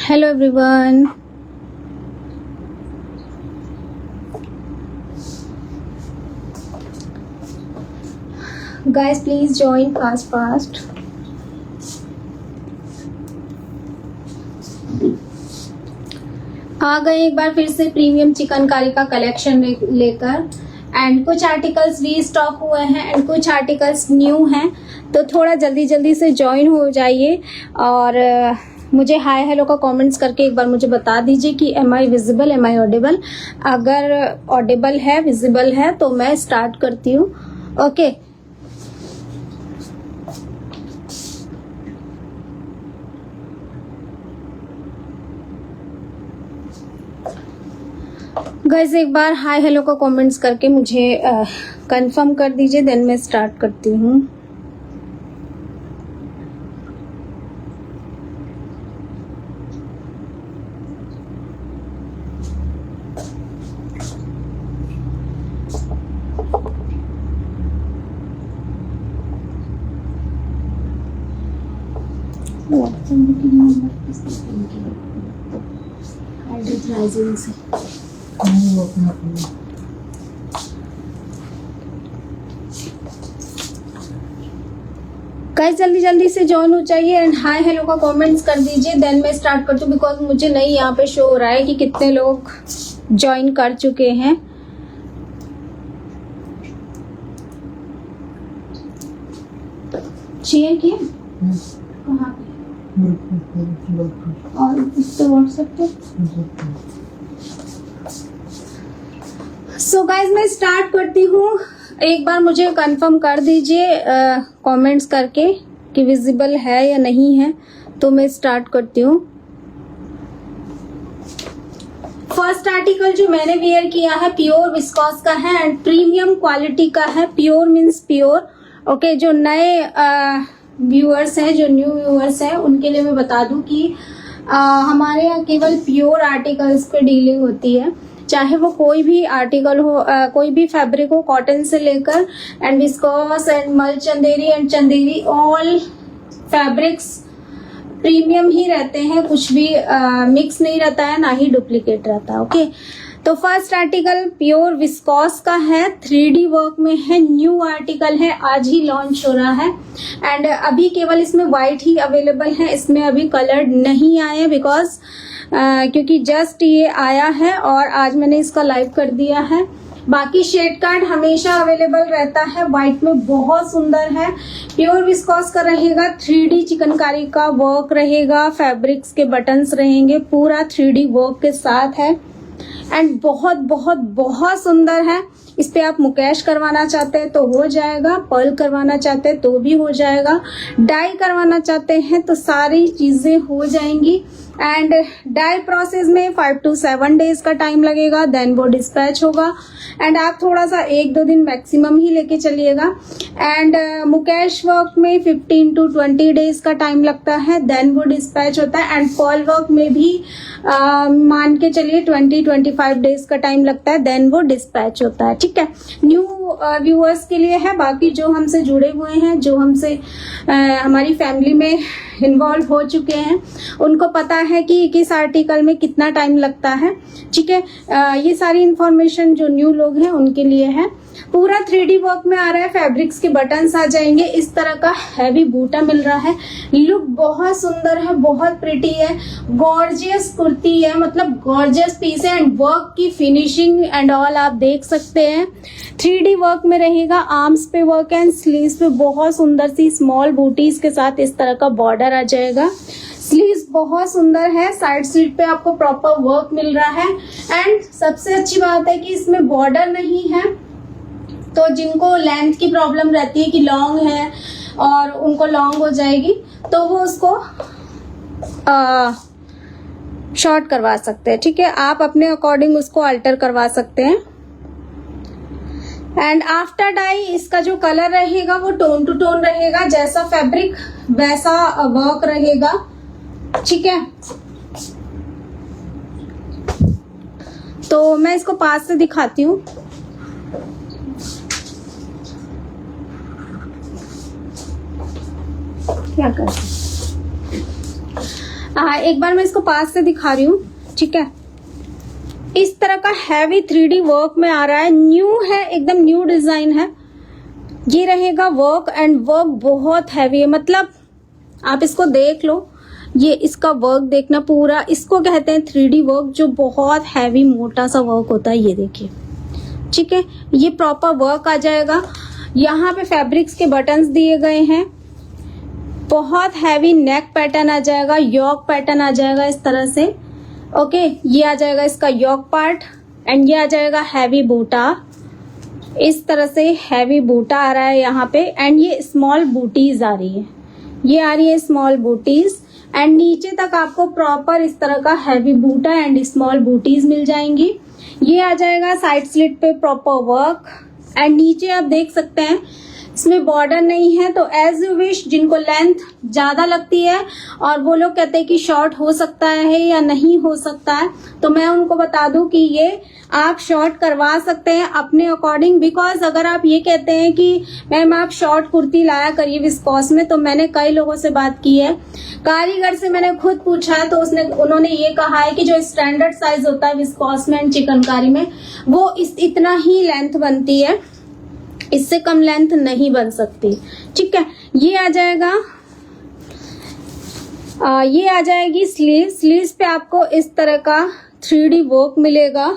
Hello everyone. Guys, please join fast. आ गए एक बार फिर से प्रीमियम चिकनकारी का कलेक्शन लेकर एंड कुछ आर्टिकल्स रीस्टॉक हुए हैं एंड कुछ आर्टिकल्स न्यू हैं, तो थोड़ा जल्दी से ज्वाइन हो जाइए और मुझे हाय हेलो का कमेंट्स करके एक बार मुझे बता दीजिए कि am I visible, am I audible. अगर ऑडिबल है, विजिबल है तो मैं स्टार्ट करती हूँ। ओके गाइस, एक बार हाय हेलो का कमेंट्स करके मुझे कंफर्म कर दीजिए, देन मैं स्टार्ट करती हूँ। गाइस जल्दी से ज्वाइन हो जाइए एंड हाय हेलो का कमेंट्स कर दीजिए, देन मैं स्टार्ट करती हूँ बिकॉज मुझे नहीं यहाँ पे शो हो रहा है कि कितने लोग ज्वाइन कर चुके हैं। शेयर किया कहाँ पे और इस पे व्हाट्सएप पे। सो गाइस मैं स्टार्ट करती हूँ। एक बार मुझे कंफर्म कर दीजिए कमेंट्स करके कि विजिबल है या नहीं है, तो मैं स्टार्ट करती हूँ। फर्स्ट आर्टिकल जो मैंने वेयर किया है प्योर विस्कॉस का है एंड प्रीमियम क्वालिटी का है। Pure means pure. ओके, जो नए व्यूअर्स हैं, जो न्यू व्यूअर्स हैं, उनके लिए मैं बता दूं कि हमारे यहाँ केवल प्योर आर्टिकल्स पे डीलिंग होती है, चाहे वो कोई भी आर्टिकल हो, कोई भी फैब्रिक हो, कॉटन से लेकर एंड विस्कॉस एंड मल Chanderi and Chanderi, all fabrics premium ही रहते हैं, कुछ भी मिक्स नहीं रहता है, ना ही डुप्लीकेट रहता है। ओके, तो फर्स्ट आर्टिकल प्योर विस्कॉस का है, 3D वर्क में है, न्यू आर्टिकल है, आज ही लॉन्च हो रहा है एंड अभी केवल इसमें व्हाइट ही अवेलेबल है, इसमें अभी कलर नहीं आए बिकॉज क्योंकि जस्ट ये आया है और आज मैंने इसका लाइव कर दिया है। बाकी शेड कार्ड हमेशा अवेलेबल रहता है। व्हाइट में बहुत सुंदर है, प्योर विस्कॉस का रहेगा, 3D चिकनकारी का वर्क रहेगा, फैब्रिक्स के बटन्स रहेंगे, पूरा 3D वर्क के साथ है एंड बहुत सुंदर है। इस पे आप मुकेश करवाना चाहते हैं तो हो जाएगा, पर्ल करवाना चाहते हैं तो भी हो जाएगा, डाई करवाना चाहते हैं तो सारी चीजें हो जाएंगी एंड डाई प्रोसेस में 5 to 7 डेज का टाइम लगेगा, देन वो डिस्पैच होगा एंड आप थोड़ा सा 1-2 दिन मैक्सिमम ही लेके चलिएगा एंड मुकेश वर्क में 15 to 20 डेज का टाइम लगता है, देन वो डिस्पैच होता है एंड पर्ल वर्क में भी मान के चलिए 20-25 डेज का टाइम लगता है, देन वो डिस्पैच होता है। ठीक है, न्यू व्यूअर्स के लिए है, बाकी जो हमसे जुड़े हुए हैं, जो हमसे हमारी फैमिली में इन्वॉल्व हो चुके हैं, उनको पता है कि किस आर्टिकल में कितना टाइम लगता है। ठीक है, ये सारी इंफॉर्मेशन जो न्यू लोग हैं उनके लिए है। पूरा 3D वर्क में आ रहा है, फैब्रिक्स के बटन्स आ जाएंगे, इस तरह का हैवी बूटा मिल रहा है, लुक बहुत सुंदर है, बहुत प्रिटी है, गॉर्जियस कुर्ती है, मतलब गॉर्जियस पीस है एंड वर्क की फिनिशिंग एंड ऑल आप देख सकते हैं। 3D वर्क में रहेगा, आर्म्स पे वर्क एंड स्लीव्स पे बहुत सुंदर सी स्मॉल बूटीज के साथ इस तरह का बॉर्डर आ जाएगा। स्लीव्स बहुत सुंदर है, साइड स्लिट पे आपको प्रॉपर वर्क मिल रहा है एंड सबसे अच्छी बात है कि इसमें बॉर्डर नहीं है, तो जिनको लेंथ की प्रॉब्लम रहती है कि लॉन्ग है और उनको लॉन्ग हो जाएगी तो वो उसको शॉर्ट करवा सकते हैं। ठीक है, आप अपने अकॉर्डिंग उसको अल्टर करवा सकते हैं एंड आफ्टर डाई इसका जो कलर रहेगा वो टोन टू टोन रहेगा, जैसा फैब्रिक वैसा वर्क रहेगा। ठीक है, तो मैं इसको पास से दिखाती हूँ। क्या कर एक बार मैं इसको पास से दिखा रही हूँ, ठीक है। इस तरह का हैवी 3D वर्क में आ रहा है, न्यू है, एकदम न्यू डिजाइन है। ये रहेगा वर्क, एंड वर्क बहुत हैवी है, मतलब आप इसको देख लो, ये इसका वर्क देखना पूरा, इसको कहते हैं 3D वर्क, जो बहुत हैवी मोटा सा वर्क होता है। ये देखिए, ठीक है, ये प्रॉपर वर्क आ जाएगा। यहाँ पे फैब्रिक्स के बटन्स दिए गए हैं, बहुत हैवी नेक पैटर्न आ जाएगा, यॉक पैटर्न आ जाएगा इस तरह से। ओके, ये आ जाएगा इसका यॉक पार्ट, एंड ये आ जाएगा हैवी बूटा, इस तरह से हैवी बूटा आ रहा है यहाँ पे, एंड ये स्मॉल बूटीज आ रही है, ये आ रही है स्मॉल बूटीज, एंड नीचे तक आपको प्रॉपर इस तरह का हैवी बूटा एंड स्मॉल बूटीज मिल जाएंगी। ये आ जाएगा साइड स्लिट पे प्रॉपर वर्क, एंड नीचे आप देख सकते हैं इसमें बॉर्डर नहीं है, तो एज यू विश, जिनको लेंथ ज्यादा लगती है और वो लोग कहते हैं कि शॉर्ट हो सकता है या नहीं हो सकता है, तो मैं उनको बता दूं कि ये आप शॉर्ट करवा सकते हैं अपने अकॉर्डिंग। बिकॉज अगर आप ये कहते हैं कि मैम आप शॉर्ट कुर्ती लाया करिए विस्कॉस में, तो मैंने कई लोगों से बात की है, कारीगर से मैंने खुद पूछा है, तो उन्होंने ये कहा है कि जो स्टैंडर्ड साइज होता है विस्कॉस में एंड चिकनकारी में, वो इतना ही लेंथ बनती है, इससे कम लेंथ नहीं बन सकती, ठीक है। ये आ जाएगा, ये आ जाएगी स्लीव्स पे आपको इस तरह का 3D वर्क मिलेगा,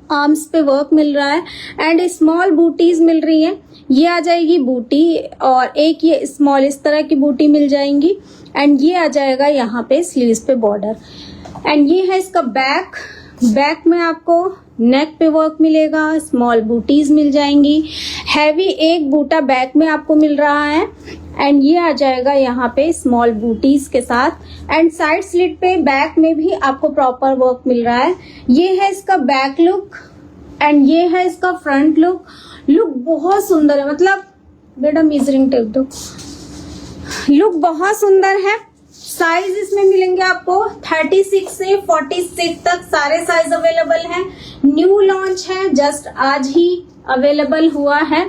आर्म्स पे वर्क मिल रहा है, एंड स्मॉल बूटीज मिल रही है। ये आ जाएगी बूटी, और एक ये स्मॉल इस तरह की बूटी मिल जाएंगी, एंड ये आ जाएगा यहाँ पे स्लीव्स पे बॉर्डर, एंड ये है इसका बैक में आपको नेक पे वर्क मिलेगा, स्मॉल बूटीज मिल जाएंगी, हैवी एक बूटा बैक में आपको मिल रहा है, एंड ये आ जाएगा यहाँ पे स्मॉल बूटीज के साथ, एंड साइड स्लिट पे बैक में भी आपको प्रॉपर वर्क मिल रहा है। ये है इसका बैक लुक, एंड ये है इसका फ्रंट लुक बहुत सुंदर है, मतलब बेटा मेजरिंग टेप दो, लुक बहुत सुंदर है। साइज इसमें मिलेंगे आपको 36 से 46 तक, सारे साइज अवेलेबल हैं। न्यू लॉन्च है, जस्ट आज ही अवेलेबल हुआ है,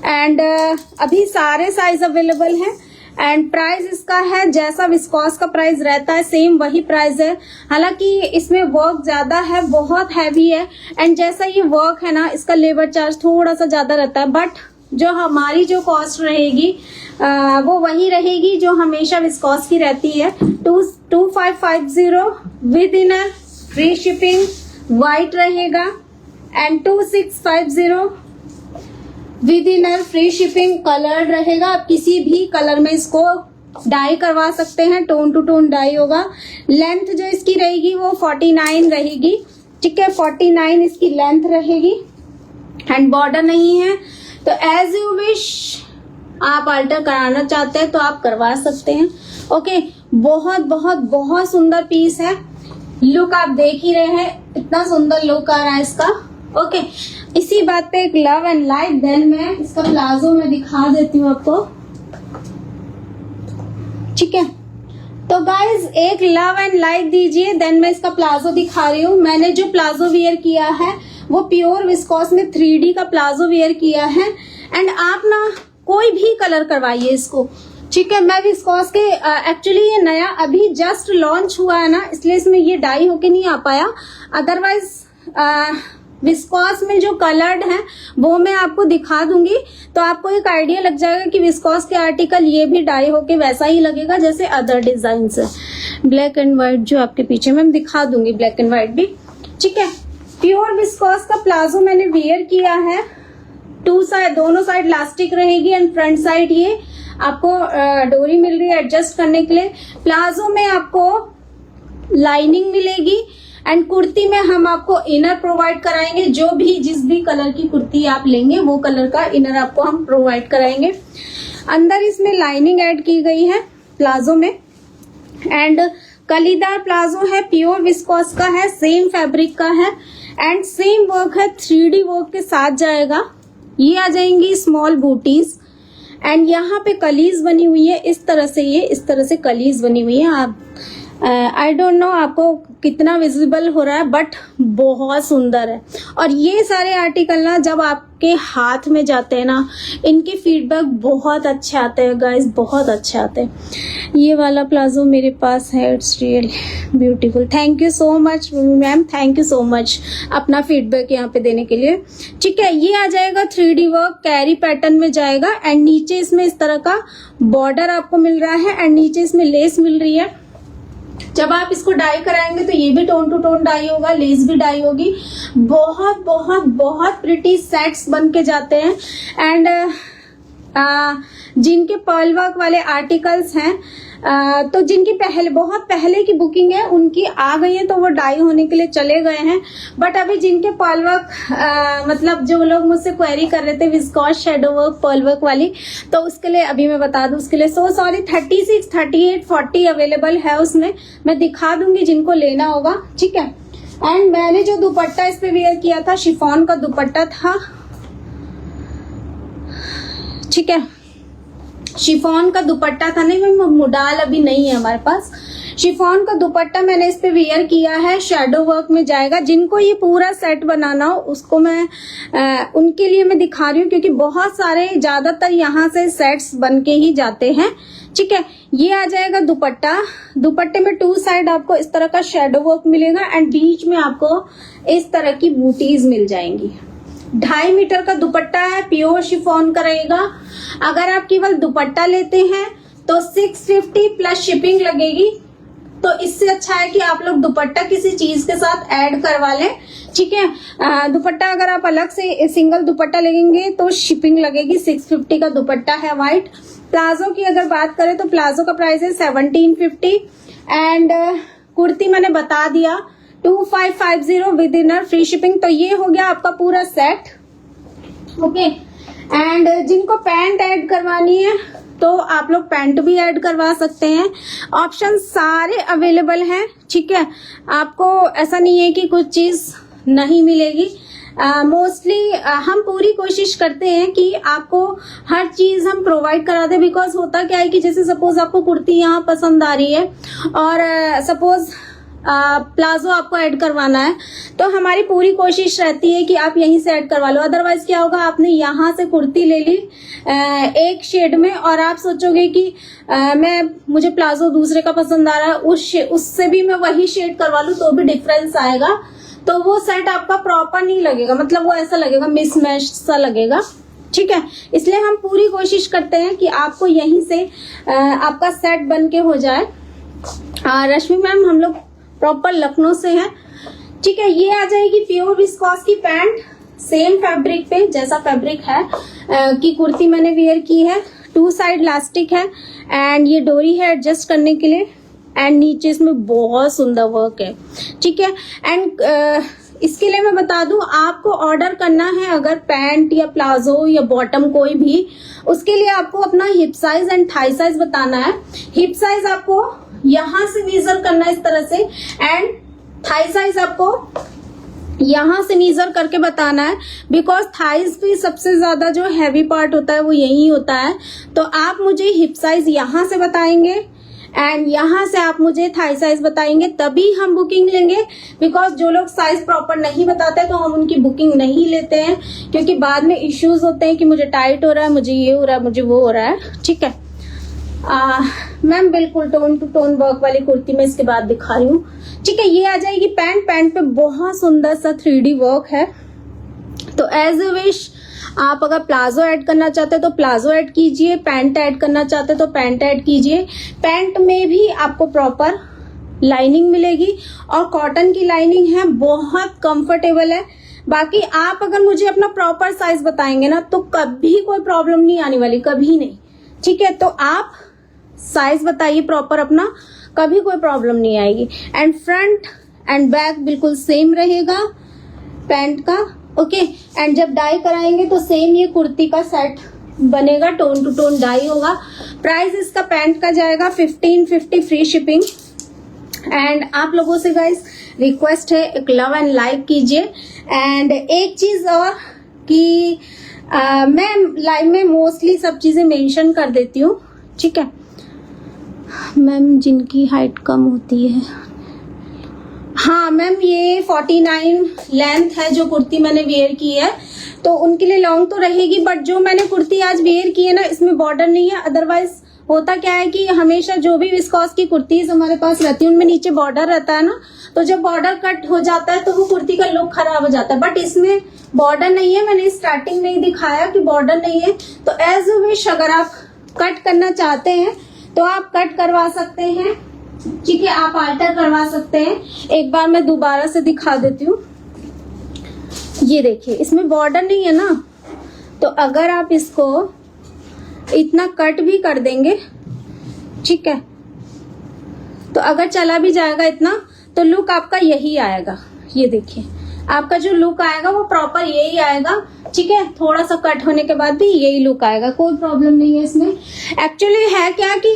एंड अभी सारे साइज अवेलेबल हैं, एंड प्राइस इसका है जैसा विस्कॉस का प्राइस रहता है सेम वही प्राइस है। हालांकि इसमें वर्क ज्यादा है, बहुत हैवी है, एंड जैसा ये वर्क है ना, इसका लेबर चार्ज थोड़ा सा ज्यादा रहता है, बट जो हमारी जो कॉस्ट रहेगी वो वही रहेगी जो हमेशा विस्कॉस की रहती है। 2550 with inner, free shipping, white रहेगा, and 2650 with inner, free shipping, colour रहेगा। आप किसी भी कलर में इसको डाई करवा सकते हैं, टोन टू टोन डाई होगा। लेंथ जो इसकी रहेगी वो 49 रहेगी, ठीक है, 49 इसकी लेंथ रहेगी, एंड बॉर्डर नहीं है, तो एज यू विश आप अल्टर कराना चाहते हैं तो आप करवा सकते हैं। ओके, बहुत बहुत बहुत सुंदर पीस है, लुक आप देख ही रहे हैं, इतना सुंदर लुक आ रहा है इसका। ओके, इसी बात पे एक लव एंड लाइक, देन मैं इसका प्लाजो में दिखा देती हूँ आपको, ठीक है। तो गाइज एक लव एंड लाइक दीजिए, देन मैं इसका प्लाजो दिखा रही हूँ। मैंने जो प्लाजो वेयर किया है वो प्योर विस्कॉस में 3D का प्लाजो वेयर किया है, एंड आप ना कोई भी कलर करवाइए इसको, ठीक है। मैं विस्कॉस के एक्चुअली ये नया अभी जस्ट लॉन्च हुआ है ना, इसलिए इसमें ये डाई होके नहीं आ पाया, अदरवाइज विस्कॉस में जो कलर्ड है वो मैं आपको दिखा दूंगी, तो आपको एक आइडिया लग जाएगा कि विस्कॉस के आर्टिकल ये भी डाई होके वैसा ही लगेगा जैसे अदर डिजाइन है। ब्लैक एंड व्हाइट जो आपके पीछे मैं दिखा दूंगी, ब्लैक एंड व्हाइट भी, ठीक है। प्योर विस्कॉस का प्लाजो मैंने वेयर किया है, दोनों साइड इलास्टिक रहेगी, एंड फ्रंट साइड ये आपको डोरी मिल रही है एडजस्ट करने के लिए। प्लाजो में आपको लाइनिंग मिलेगी, एंड कुर्ती में हम आपको इनर प्रोवाइड कराएंगे, जो भी जिस भी कलर की कुर्ती आप लेंगे वो कलर का इनर आपको हम प्रोवाइड कराएंगे। अंदर इसमें लाइनिंग ऐड की गई है प्लाजो में, एंड कलीदार प्लाजो है, प्योर विस्कॉस का है, सेम फैब्रिक का है, एंड सेम वर्क है, 3D वर्क के साथ जाएगा। ये आ जाएंगी स्मॉल बूटीज, एंड यहाँ पे कलीज बनी हुई है इस तरह से, ये इस तरह से कलीज बनी हुई है। आप आई डोंट नो आपको कितना विजिबल हो रहा है, बट बहुत सुंदर है। और ये सारे आर्टिकल ना जब आपके हाथ में जाते हैं ना, इनके फीडबैक बहुत अच्छे आते हैं गाइस, बहुत अच्छे आते हैं। ये वाला प्लाजो मेरे पास है, it's real beautiful. Thank you so much ma'am, thank you so much अपना फीडबैक यहाँ पे देने के लिए। ठीक है, ये आ जाएगा 3D वर्क, कैरी पैटर्न में जाएगा एंड नीचे इसमें इस तरह का बॉर्डर आपको मिल रहा है एंड नीचे इसमें लेस मिल रही है। जब आप इसको डाई कराएंगे तो ये भी टोन टू टोन डाई होगा, लेस भी डाई होगी। बहुत बहुत बहुत प्रिटी सेट्स बन के जाते हैं। एंड जिनके पर्ल वर्क वाले आर्टिकल्स हैं, तो जिनकी बहुत पहले की बुकिंग है उनकी आ गई है, तो वो डाई होने के लिए चले गए हैं। बट अभी जिनके पर्ल वर्क मतलब जो लोग मुझसे क्वेरी कर रहे थे viscous shadow work pearl work वाली, तो उसके लिए अभी मैं बता दूं, उसके लिए सो सॉरी 36, 38, 40 अवेलेबल है उसमें। मैं दिखा दूंगी जिनको लेना होगा। ठीक है, एंड मैंने जो दुपट्टा इस पे वेयर किया था, शिफॉन का दुपट्टा था। ठीक है, शिफॉन का दुपट्टा था, नहीं मैं मुडाल अभी नहीं है हमारे पास। शिफॉन का दुपट्टा मैंने इस पे वेयर किया है, शैडो वर्क में जाएगा। जिनको ये पूरा सेट बनाना हो उसको मैं उनके लिए मैं दिखा रही हूँ, क्योंकि बहुत सारे ज्यादातर यहाँ से सेट्स बन के ही जाते हैं। ठीक है, ये आ जाएगा दुपट्टा। दुपट्टे में 2 साइड आपको इस तरह का शैडो वर्क मिलेगा एंड बीच में आपको इस तरह की बूटीज मिल जाएंगी। 2.5 मीटर का दुपट्टा है, प्योर शिफॉन का रहेगा। अगर आप केवल दुपट्टा लेते हैं तो 650 प्लस शिपिंग लगेगी। तो इससे अच्छा है कि आप लोग दुपट्टा किसी चीज के साथ ऐड करवा लें। ठीक है, दुपट्टा अगर आप अलग से सिंगल दुपट्टा लेंगे तो शिपिंग लगेगी। 650 का दुपट्टा है व्हाइट। प्लाजो की अगर बात करें तो प्लाजो का प्राइस है 1750 एंड कुर्ती मैंने बता दिया 2550 विद इनर फ्री शिपिंग। तो ये हो गया आपका पूरा सेट। ओके, एंड जिनको पैंट ऐड करवानी है तो आप लोग पैंट भी ऐड करवा सकते हैं। ऑप्शन सारे अवेलेबल हैं। ठीक है, आपको ऐसा नहीं है कि कुछ चीज नहीं मिलेगी। मोस्टली हम पूरी कोशिश करते हैं कि आपको हर चीज हम प्रोवाइड करा दें। बिकॉज होता क्या है कि जैसे सपोज आपको कुर्ती यहाँ पसंद आ रही है और सपोज प्लाजो आपको ऐड करवाना है, तो हमारी पूरी कोशिश रहती है कि आप यहीं से ऐड करवा लो। अदरवाइज क्या होगा, आपने यहाँ से कुर्ती ले ली एक शेड में और आप सोचोगे कि मुझे प्लाजो दूसरे का पसंद आ रहा है, उससे भी मैं वही शेड करवा लूं तो भी डिफरेंस आएगा। तो वो सेट आपका प्रॉपर नहीं लगेगा, मतलब वो ऐसा लगेगा मिसमैच सा लगेगा। ठीक है, इसलिए हम पूरी कोशिश करते हैं कि आपको यहीं से आपका सेट बन के हो जाए। रश्मि मैम हम लोग प्रॉपर लखनऊ से हैं। ठीक है, ये आ जाएगी प्योर विस्कॉस की पैंट, सेम फैब्रिक पे जैसा फैब्रिक है की कुर्ती मैंने वेयर की है। 2 साइड इलास्टिक है एंड ये डोरी है एडजस्ट करने के लिए एंड नीचे इसमें बहुत सुंदर वर्क है। ठीक है, एंड इसके लिए मैं बता दूं, आपको ऑर्डर करना है अगर पैंट या प्लाजो या बॉटम कोई भी, उसके लिए आपको अपना hip size and thigh size बताना है। हिप साइज आपको यहां से मेजर करना है इस तरह से एंड थाई साइज आपको यहां से मेजर करके बताना है। बिकॉज थाइज भी सबसे ज्यादा जो हैवी पार्ट होता है वो यही होता है। तो आप मुझे हिप साइज यहां से बताएंगे एंड यहां से आप मुझे थाई साइज बताएंगे, तभी हम बुकिंग लेंगे। बिकॉज जो लोग साइज प्रॉपर नहीं बताते तो हम उनकी बुकिंग नहीं लेते हैं, क्योंकि बाद में इश्यूज होते हैं कि मुझे टाइट हो रहा है, मुझे ये हो रहा है, मुझे वो हो रहा है। ठीक है मैम, बिल्कुल टोन टू टोन वर्क वाली कुर्ती में इसके बाद दिखा रही हूँ। ठीक है, ये आ जाएगी पैंट। पैंट पे बहुत सुंदर सा 3D वर्क है। तो एज ए विश, आप अगर प्लाजो ऐड करना चाहते हैं तो प्लाजो ऐड कीजिए, पैंट ऐड करना चाहते हैं तो पैंट ऐड कीजिए। पैंट में भी आपको प्रॉपर लाइनिंग मिलेगी और कॉटन की लाइनिंग है, बहुत कंफर्टेबल है। बाकी आप अगर मुझे अपना प्रॉपर साइज बताएंगे ना तो कभी कोई प्रॉब्लम नहीं आने वाली, कभी नहीं। ठीक है, तो आप साइज बताइए प्रॉपर अपना, कभी कोई प्रॉब्लम नहीं आएगी। एंड फ्रंट एंड बैक बिल्कुल सेम रहेगा पैंट का। ओके, एंड जब डाई कराएंगे तो सेम ये कुर्ती का सेट बनेगा, टोन टू टोन डाई होगा। प्राइस इसका पैंट का जाएगा 1550 फ्री शिपिंग। एंड आप लोगों से गाइस रिक्वेस्ट है, एक लव एंड लाइक कीजिए। एंड एक चीज और कि मैं लाइव में मोस्टली सब चीजें मेंशन कर देती हूँ। ठीक है, मैम जिनकी हाइट कम होती है, हाँ मैम ये 49 लेंथ है जो कुर्ती मैंने वेयर की है, तो उनके लिए लॉन्ग तो रहेगी, बट जो मैंने कुर्ती आज वेयर की है ना इसमें बॉर्डर नहीं है। अदरवाइज होता क्या है कि हमेशा जो भी विस्कॉस की कुर्तीज हमारे पास रहती है उनमें नीचे बॉर्डर रहता है ना, तो जब बॉर्डर कट हो जाता है तो वो कुर्ती का लुक खराब हो जाता है। बट इसमें बॉर्डर नहीं है, मैंने स्टार्टिंग में ही दिखाया कि बॉर्डर नहीं है। तो एज यू विश, अगर आप कट करना चाहते हैं तो आप कट करवा सकते हैं, ठीक है, आप अल्टर करवा सकते हैं। एक बार मैं दोबारा से दिखा देती हूँ। ये देखिए इसमें बॉर्डर नहीं है ना, तो अगर आप इसको इतना कट भी कर देंगे, ठीक है, तो अगर चला भी जाएगा इतना तो लुक आपका यही आएगा। ये देखिए आपका जो लुक आएगा वो प्रॉपर यही आएगा, ठीक है। थोड़ा सा कट होने के बाद भी यही लुक आएगा, कोई प्रॉब्लम नहीं है इसमें। एक्चुअली है क्या कि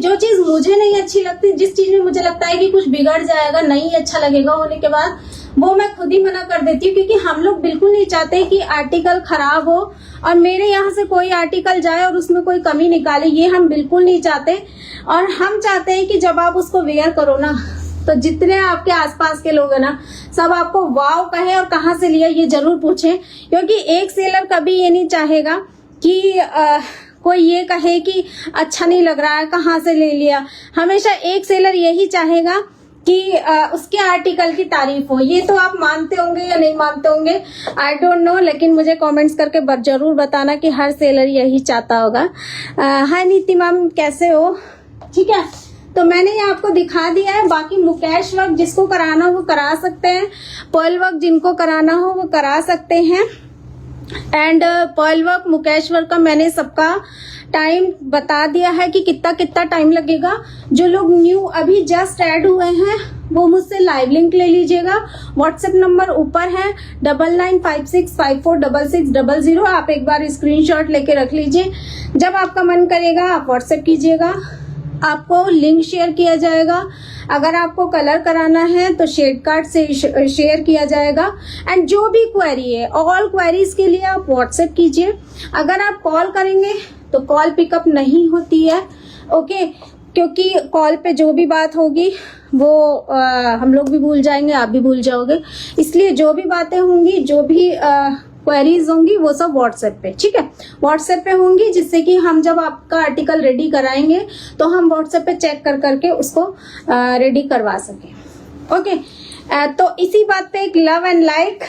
जो चीज मुझे नहीं अच्छी लगती, जिस चीज में मुझे लगता है कि कुछ बिगड़ जाएगा, नहीं अच्छा लगेगा होने के बाद, वो मैं खुद ही मना कर देती हूँ, क्योंकि हम लोग बिल्कुल नहीं चाहते कि आर्टिकल खराब हो और मेरे यहाँ से कोई आर्टिकल जाए और उसमें कोई कमी निकाले, ये हम बिल्कुल नहीं चाहते। और हम चाहते हैं कि जब आप उसको वेयर करो ना तो जितने आपके आसपास के लोग हैं ना सब आपको वाव कहे और कहाँ से लिया ये जरूर पूछें, क्योंकि एक सेलर कभी ये नहीं चाहेगा कि कोई ये कहे कि अच्छा नहीं लग रहा है, कहाँ से ले लिया। हमेशा एक सेलर यही चाहेगा कि उसके आर्टिकल की तारीफ हो। ये तो आप मानते होंगे या नहीं मानते होंगे, आई डोंट नो, लेकिन मुझे कमेंट्स करके जरूर बताना कि हर सेलर यही चाहता होगा। हाय नीति मैम, कैसे हो? ठीक है, तो मैंने ये आपको दिखा दिया है। बाकी मुकेश वर्क जिसको कराना हो वो करा सकते हैं, पर्ल वर्क जिनको कराना हो वो करा सकते हैं। And pearl work, Mukesh work का मैंने सबका टाइम बता दिया है कि कितना कितना टाइम लगेगा। जो लोग न्यू अभी जस्ट ऐड हुए हैं वो मुझसे लाइव लिंक ले लीजिएगा। व्हाट्सएप नंबर ऊपर है 9956546600। आप एक बार स्क्रीनशॉट लेके रख लीजिए। जब आपका मन करेगा आप व्हाट्सएप कीजिएगा, आपको लिंक शेयर किया जाएगा। अगर आपको कलर कराना है तो शेड कार्ड से शेयर किया जाएगा। एंड जो भी क्वेरी है, ऑल क्वेरीज के लिए आप व्हाट्सएप कीजिए। अगर आप कॉल करेंगे तो कॉल पिकअप नहीं होती है, ओके, क्योंकि कॉल पे जो भी बात होगी वो हम लोग भी भूल जाएंगे, आप भी भूल जाओगे। इसलिए जो भी बातें होंगी, जो भी क्वेरीज होंगी वो सब व्हाट्सएप पे, ठीक है, व्हाट्सएप पे होंगी, जिससे कि हम जब आपका आर्टिकल रेडी कराएंगे तो हम व्हाट्सएप पे चेक कर करके उसको रेडी करवा सके। ओके, तो इसी बात पे एक लव एंड लाइक।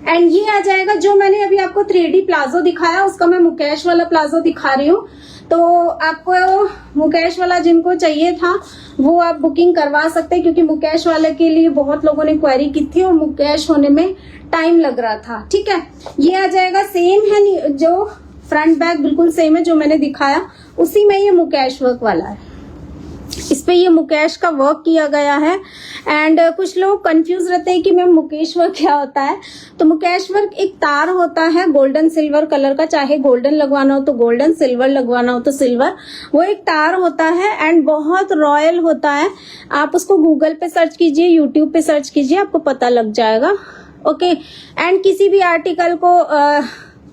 एंड ये आ जाएगा जो मैंने अभी आपको 3D प्लाजो दिखाया, उसका मैं मुकेश वाला प्लाजो दिखा रही हूँ। तो आपको मुकेश वाला जिनको चाहिए था वो आप बुकिंग करवा सकते हैं, क्योंकि मुकेश वाले के लिए बहुत लोगों ने क्वेरी की थी और मुकेश होने में टाइम लग रहा था, ठीक है। ये आ जाएगा, सेम है, जो फ्रंट बैक बिल्कुल सेम है जो मैंने दिखाया, उसी में ये मुकेश वर्क वाला है। इस पे ये मुकेश का वर्क किया गया है। एंड कुछ लोग कंफ्यूज रहते हैं कि मैम मुकेश वर्क क्या होता है। तो मुकेश वर्क एक तार होता है गोल्डन सिल्वर कलर का, चाहे गोल्डन लगवाना हो तो गोल्डन, सिल्वर लगवाना हो तो सिल्वर, वो एक तार होता है एंड बहुत रॉयल होता है। आप उसको गूगल पे सर्च कीजिए, यूट्यूब पे सर्च कीजिए, आपको पता लग जाएगा, ओके। एंड किसी भी आर्टिकल को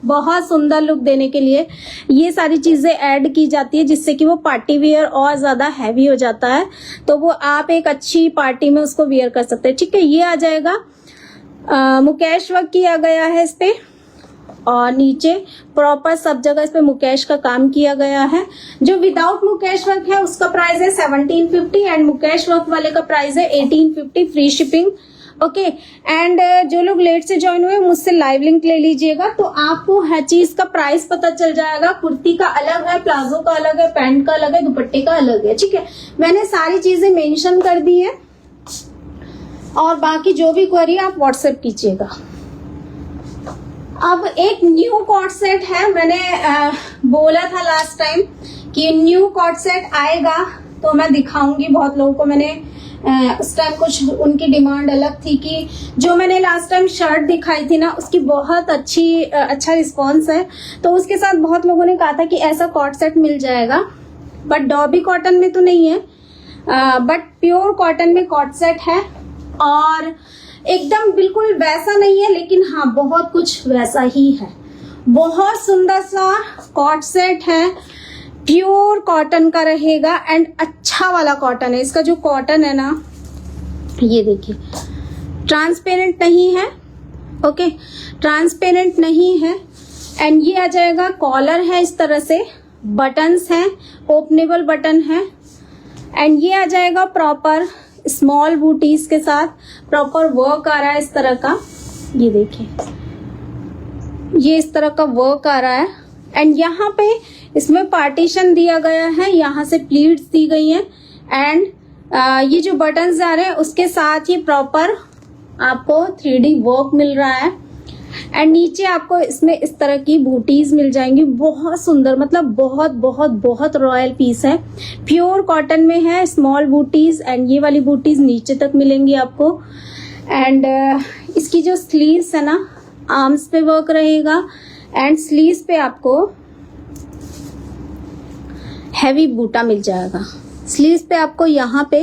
बहुत सुंदर लुक देने के लिए ये सारी चीजें ऐड की जाती है, जिससे कि वो पार्टी वियर और ज्यादा हैवी हो जाता है, तो वो आप एक अच्छी पार्टी में उसको वियर कर सकते हैं, ठीक है। ये आ जाएगा, मुकेश वर्क किया गया है इस पे, और नीचे प्रॉपर सब जगह इस पे मुकेश का काम किया गया है। जो विदाउट मुकेश वर्क है उसका प्राइस है 1750 एंड मुकेश वर्क वाले का प्राइस है 1850, फ्री शिपिंग, ओके। एंड जो लोग लेट से ज्वाइन हुए मुझसे लाइव लिंक ले लीजिएगा, तो आपको हर चीज का प्राइस पता चल जाएगा। कुर्ती का अलग है, प्लाजो का अलग है, पैंट का अलग है, दुपट्टे का अलग है, ठीक है। मैंने सारी चीजें मेंशन कर दी है, और बाकी जो भी क्वेरी आप व्हाट्सएप कीजिएगा। अब एक न्यू कॉर्ड सेट है, मैंने बोला था लास्ट टाइम कि न्यू कॉर्ड सेट आएगा तो मैं दिखाऊंगी। बहुत लोगों को मैंने उस टाइम कुछ उनकी डिमांड अलग थी कि जो मैंने लास्ट टाइम शर्ट दिखाई थी ना उसकी बहुत अच्छा रिस्पांस है, तो उसके साथ बहुत लोगों ने कहा था कि ऐसा कॉर्ड सेट मिल जाएगा, बट डॉबी कॉटन में तो नहीं है, बट प्योर कॉटन में कॉर्ड सेट है। और एकदम बिल्कुल वैसा नहीं है, लेकिन हाँ बहुत कुछ वैसा ही है। बहुत सुंदर सा कॉर्ड सेट है, प्योर कॉटन का रहेगा एंड अच्छा वाला कॉटन है। इसका जो कॉटन है ना, ये देखिए, ट्रांसपेरेंट नहीं है, ओके, ट्रांसपेरेंट नहीं है। एंड ये आ जाएगा, कॉलर है इस तरह से, बटन्स हैं, ओपनेबल बटन है। एंड ये आ जाएगा प्रॉपर स्मॉल बूटीज के साथ, प्रॉपर वर्क आ रहा है इस तरह का। ये देखिए, ये इस तरह का वर्क आ रहा है। एंड यहाँ पे इसमें पार्टीशन दिया गया है, यहाँ से प्लीट्स दी गई हैं। एंड ये जो बटन्स आ रहे हैं उसके साथ ही प्रॉपर आपको 3D वर्क मिल रहा है। एंड नीचे आपको इसमें इस तरह की बूटीज मिल जाएंगी, बहुत सुंदर, मतलब बहुत बहुत बहुत रॉयल पीस है। प्योर कॉटन में है, स्मॉल बूटीज एंड ये वाली बूटीज नीचे तक मिलेंगी आपको। एंड इसकी जो स्लीव्स है ना, आर्म्स पे वर्क रहेगा एंड स्लीव्स पे आपको हैवी बूटा मिल जाएगा। स्लीव्स पे आपको यहाँ पे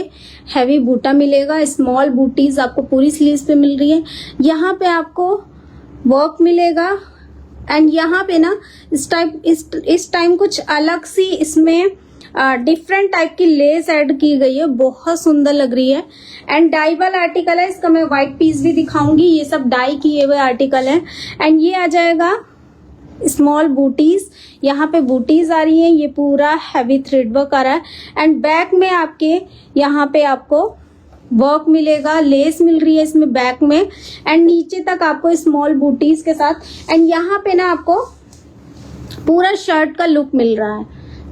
हैवी बूटा मिलेगा, स्मॉल बूटीज आपको पूरी स्लीव्स पे मिल रही है। यहाँ पे आपको वर्क मिलेगा। एंड यहाँ पे ना इस टाइम कुछ अलग सी इसमें डिफरेंट टाइप की लेस ऐड की गई है, बहुत सुंदर लग रही है। एंड डाई वाला आर्टिकल है, इसका मैं व्हाइट पीस भी दिखाऊंगी। ये सब डाई किए हुए आर्टिकल है। एंड ये आ जाएगा स्मॉल बूटीज, यहाँ पे बूटीज आ रही है, ये पूरा हैवी थ्रेड वर्क आ रहा है। एंड बैक में आपके यहाँ पे आपको वर्क मिलेगा, लेस मिल रही है इसमें बैक में। एंड नीचे तक आपको स्मॉल बूटीज के साथ। एंड यहाँ पे ना आपको पूरा शर्ट का लुक मिल रहा है,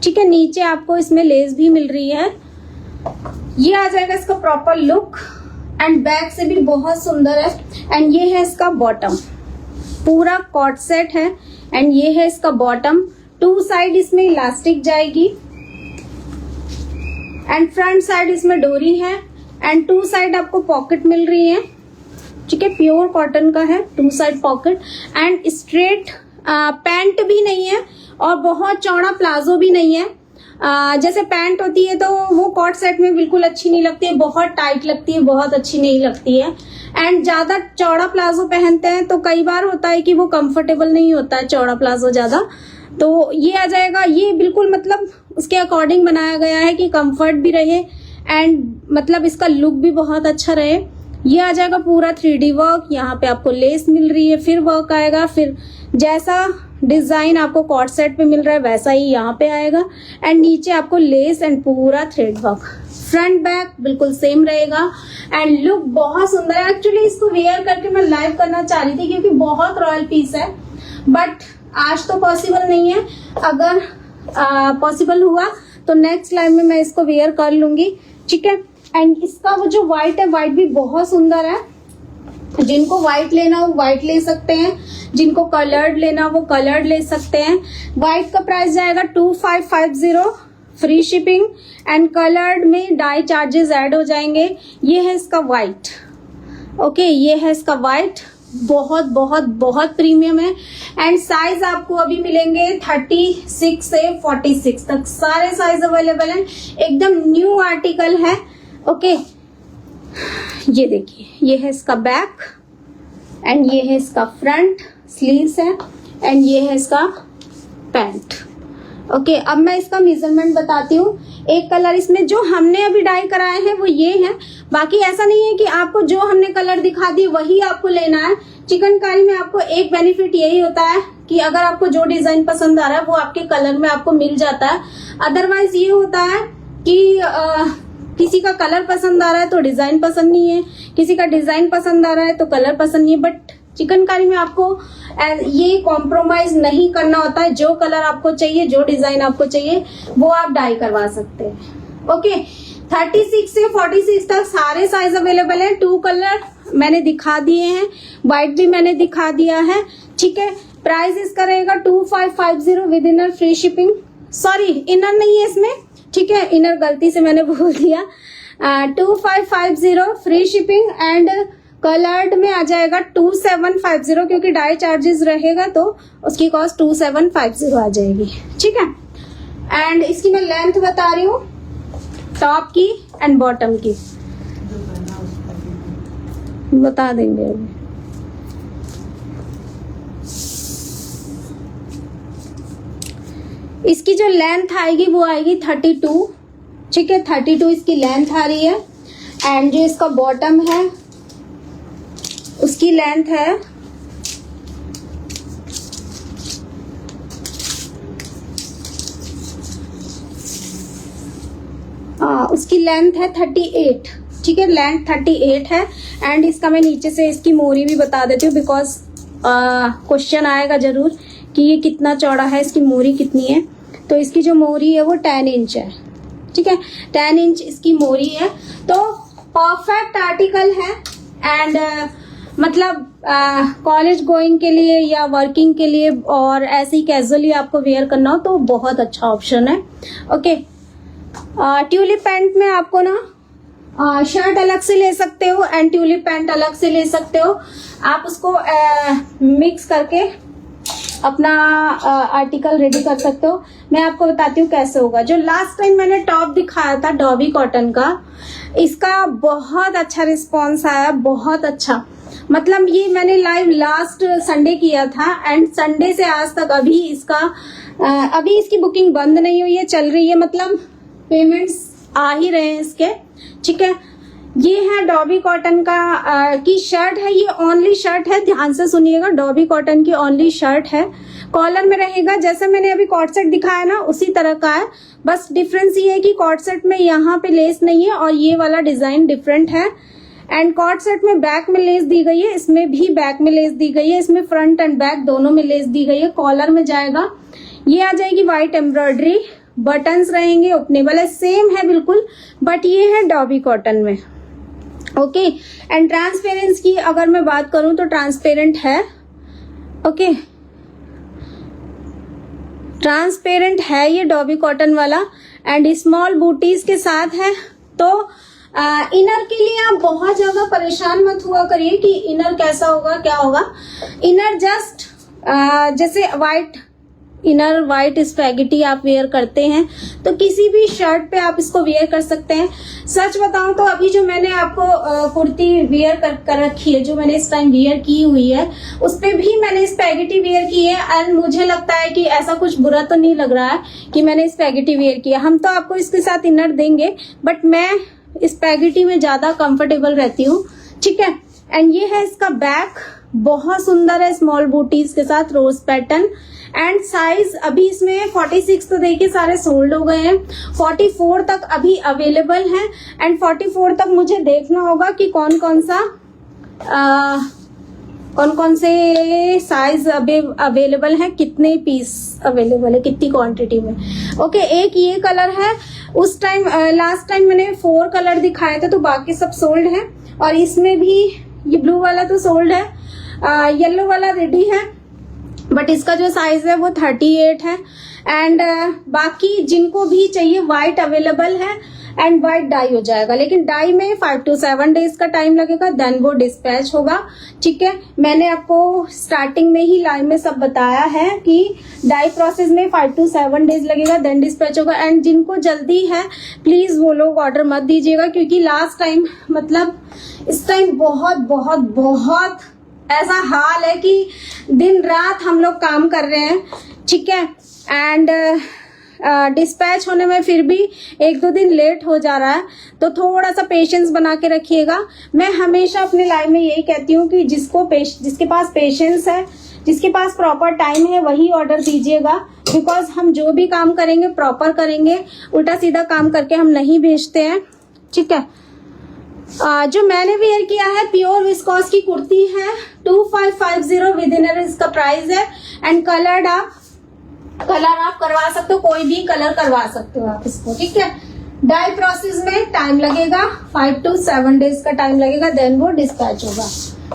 ठीक है। नीचे आपको इसमें लेस भी मिल रही है। ये आ जाएगा इसका प्रॉपर लुक। एंड बैक से भी बहुत सुंदर है। एंड ये है इसका बॉटम, पूरा कॉट सेट है। एंड ये है इसका बॉटम, 2 साइड इसमें इलास्टिक जाएगी एंड फ्रंट साइड इसमें डोरी है। एंड 2 साइड आपको पॉकेट मिल रही है, ठीक है, प्योर कॉटन का है, 2 side pocket. And straight pant भी नहीं है और बहुत चौड़ा प्लाजो भी नहीं है। जैसे पैंट होती है तो वो कॉट सेट में बिल्कुल अच्छी नहीं लगती है, बहुत टाइट लगती है, बहुत अच्छी नहीं लगती है। एंड ज्यादा चौड़ा प्लाजो पहनते हैं तो कई बार होता है कि वो कंफर्टेबल नहीं होता है चौड़ा प्लाजो ज्यादा। तो ये आ जाएगा, ये बिल्कुल मतलब उसके अकॉर्डिंग बनाया गया है कि कंफर्ट भी रहे एंड मतलब इसका लुक भी बहुत अच्छा रहे। ये आ जाएगा पूरा 3D वर्क, यहाँ पे आपको लेस मिल रही है, फिर वर्क आएगा, फिर जैसा डिजाइन आपको कॉट सेट पे मिल रहा है वैसा ही यहाँ पे आएगा। एंड नीचे आपको लेस एंड पूरा थ्रेड वर्क, फ्रंट बैक बिल्कुल सेम रहेगा। एंड लुक बहुत सुंदर है। एक्चुअली इसको वेयर करके मैं लाइव करना चाह रही थी क्योंकि बहुत रॉयल पीस है, बट आज तो पॉसिबल नहीं है। अगर पॉसिबल हुआ तो नेक्स्ट लाइव में मैं इसको वेयर कर लूंगी, ठीक है। एंड इसका वो जो व्हाइट है, व्हाइट भी बहुत सुंदर है। जिनको व्हाइट लेना हो व्हाइट ले सकते हैं, जिनको कलर्ड लेना वो कलर्ड ले सकते हैं। व्हाइट का प्राइस जाएगा 2550, फ्री शिपिंग। एंड कलर्ड में डाई चार्जेस ऐड हो जाएंगे। ये है इसका व्हाइट, ओके, ये है इसका व्हाइट, बहुत बहुत बहुत प्रीमियम है। एंड साइज आपको अभी मिलेंगे 36 से 46 तक, सारे साइज अवेलेबल हैं, एकदम न्यू आर्टिकल है, ओके। ये देखिए, ये है इसका बैक एंड ये है इसका फ्रंट स्लीव्स है एंड ये है इसका पैंट, ओके। अब मैं इसका मेजरमेंट बताती हूँ। एक कलर इसमें जो हमने अभी डाई कराए हैं वो ये है, बाकी ऐसा नहीं है कि आपको जो हमने कलर दिखा दिए वही आपको लेना है। चिकनकारी में आपको एक बेनिफिट यही होता है कि अगर आपको जो डिजाइन पसंद आ रहा है वो आपके कलर में आपको मिल जाता है। अदरवाइज ये होता है कि किसी का कलर पसंद आ रहा है तो डिजाइन पसंद नहीं है, किसी का डिजाइन पसंद आ रहा है तो कलर पसंद नहीं है। बट चिकनकारी में आपको ये कॉम्प्रोमाइज नहीं करना होता है, जो कलर आपको चाहिए, जो डिजाइन आपको चाहिए वो आप डाई करवा सकते हैं, ओके। 36 से 46 तक सारे साइज अवेलेबल है। 2 कलर मैंने दिखा दिए हैं, व्हाइट भी मैंने दिखा दिया है, ठीक है। प्राइस इसका रहेगा 2550 with inner free shipping. Sorry, inner नहीं है इसमें, ठीक है, इनर गलती से मैंने बोल दिया। 2550 फ्री शिपिंग। एंड कलर्ड में आ जाएगा 2750 क्योंकि डाई चार्जेस रहेगा तो उसकी कॉस्ट 2750 आ जाएगी, ठीक है। एंड इसकी मैं लेंथ बता रही हूँ, टॉप की एंड बॉटम की बता देंगे अभी। इसकी जो लेंथ आएगी वो आएगी 32, ठीक है, 32 इसकी लेंथ आ रही है। एंड जो इसका बॉटम है उसकी लेंथ है उसकी लेंथ है 38, ठीक है, लेंथ 38 है। एंड इसका मैं नीचे से इसकी मोरी भी बता देती हूँ, बिकॉज क्वेश्चन आएगा जरूर कि ये कितना चौड़ा है, इसकी मोरी कितनी है। तो इसकी जो मोरी है वो 10 इंच है, ठीक है, 10 इंच इसकी मोरी है। तो परफेक्ट आर्टिकल है। एंड मतलब कॉलेज गोइंग के लिए या वर्किंग के लिए और ऐसे ही कैजुअली आपको वेयर करना हो तो बहुत अच्छा ऑप्शन है। ओके, ट्यूलिप पैंट में आपको ना शर्ट अलग से ले सकते हो एंड ट्यूलिप पैंट अलग से ले सकते हो। आप उसको मिक्स करके अपना आर्टिकल रेडी कर सकते हो। मैं आपको बताती हूँ कैसे होगा। जो लास्ट टाइम मैंने टॉप दिखाया था डॉबी कॉटन का, इसका बहुत अच्छा रिस्पॉन्स आया, बहुत अच्छा। मतलब ये मैंने लाइव लास्ट संडे किया था एंड संडे से आज तक अभी इसकी बुकिंग बंद नहीं हुई है, चल रही है। मतलब पेमेंट्स आ ही रहे हैं इसके, ठीक है। ये है डॉबी कॉटन का की शर्ट है, ये ओनली शर्ट है, ध्यान से सुनिएगा, डॉबी कॉटन की ओनली शर्ट है। कॉलर में रहेगा, जैसे मैंने अभी कॉट सेट दिखाया ना उसी तरह का है। बस डिफरेंस ये है कि कॉट सेट में यहाँ पे लेस नहीं है और ये वाला डिजाइन डिफरेंट है। एंड कॉट सेट में बैक में लेस दी गई है, इसमें भी बैक में लेस दी गई है, इसमें फ्रंट एंड बैक दोनों में लेस दी गई है। कॉलर में जाएगा, ये आ जाएगी व्हाइट एम्ब्रॉयडरी, बटन्स रहेंगे, ओपनेबल है, सेम है बिल्कुल, बट ये है डॉबी कॉटन में। ओके, एंड ट्रांसपेरेंस की अगर मैं बात करूं तो ट्रांसपेरेंट है। ओके, ट्रांसपेरेंट है ये डॉबी कॉटन वाला एंड स्मॉल बूटीज के साथ है। तो इनर के लिए आप बहुत ज्यादा परेशान मत हुआ करिए कि इनर कैसा होगा क्या होगा। इनर जस्ट जैसे इनर व्हाइट स्पैगेटी आप वेयर करते हैं तो किसी भी शर्ट पे आप इसको वेयर कर सकते हैं। सच बताऊं तो अभी जो मैंने आपको कुर्ती वेयर कर रखी है, जो मैंने इस टाइम वेयर की हुई है, उस पे भी मैंने स्पैगेटी वेयर की है एंड मुझे लगता है कि ऐसा कुछ बुरा तो नहीं लग रहा है कि मैंने स्पैगेटी वेयर किया। हम तो आपको इसके साथ इनर देंगे, बट मैं स्पैगेटी में ज्यादा कंफर्टेबल रहती हूँ, ठीक है। एंड ये है इसका बैक, बहुत सुंदर है, स्मॉल बूटीज के साथ रोज पैटर्न। एंड साइज अभी इसमें 46 तो देखिए सारे सोल्ड हो गए हैं, 44 तक अभी अवेलेबल है। एंड 44 तक मुझे देखना होगा कि कौन कौन से साइज अवेलेबल है, कितने पीस अवेलेबल है, कितनी क्वांटिटी में। ओके, एक ये कलर है, उस टाइम लास्ट टाइम मैंने 4 कलर दिखाए थे तो बाकी सब सोल्ड है। और इसमें भी ये ब्लू वाला तो सोल्ड है, येलो वाला रेडी है, बट इसका जो साइज है वो 38 है। एंड बाकी जिनको भी चाहिए व्हाइट अवेलेबल है एंड व्हाइट डाई हो जाएगा, लेकिन डाई में 5 to 7 डेज का टाइम लगेगा, देन वो डिस्पैच होगा, ठीक है। मैंने आपको स्टार्टिंग में ही लाइव में सब बताया है कि डाई प्रोसेस में 5 to 7 डेज लगेगा, देन डिस्पैच होगा। एंड जिनको जल्दी है प्लीज वो लोग ऑर्डर मत दीजिएगा, क्योंकि लास्ट टाइम मतलब इस टाइम बहुत बहुत बहुत ऐसा हाल है कि दिन रात हम लोग काम कर रहे हैं, ठीक है। एंड डिस्पैच होने में फिर भी 1-2 दिन लेट हो जा रहा है, तो थोड़ा सा पेशेंस बना के रखिएगा। मैं हमेशा अपने लाइफ में यही कहती हूँ कि जिसके पास पेशेंस है, जिसके पास प्रॉपर टाइम है, वही ऑर्डर दीजिएगा। बिकॉज हम जो भी काम करेंगे प्रॉपर करेंगे, उल्टा सीधा काम करके हम नहीं बेचते हैं, ठीक है। जो मैंने वेयर किया है प्योर विस्कोस की कुर्ती है, 2550 विद इनर इसका प्राइस है। एंड कलर आप करवा सकते हो, कोई भी कलर करवा सकते हो आप इसको, ठीक है। डाई प्रोसेस में टाइम लगेगा, 5 to 7 डेज का टाइम लगेगा, देन वो डिस्पैच होगा।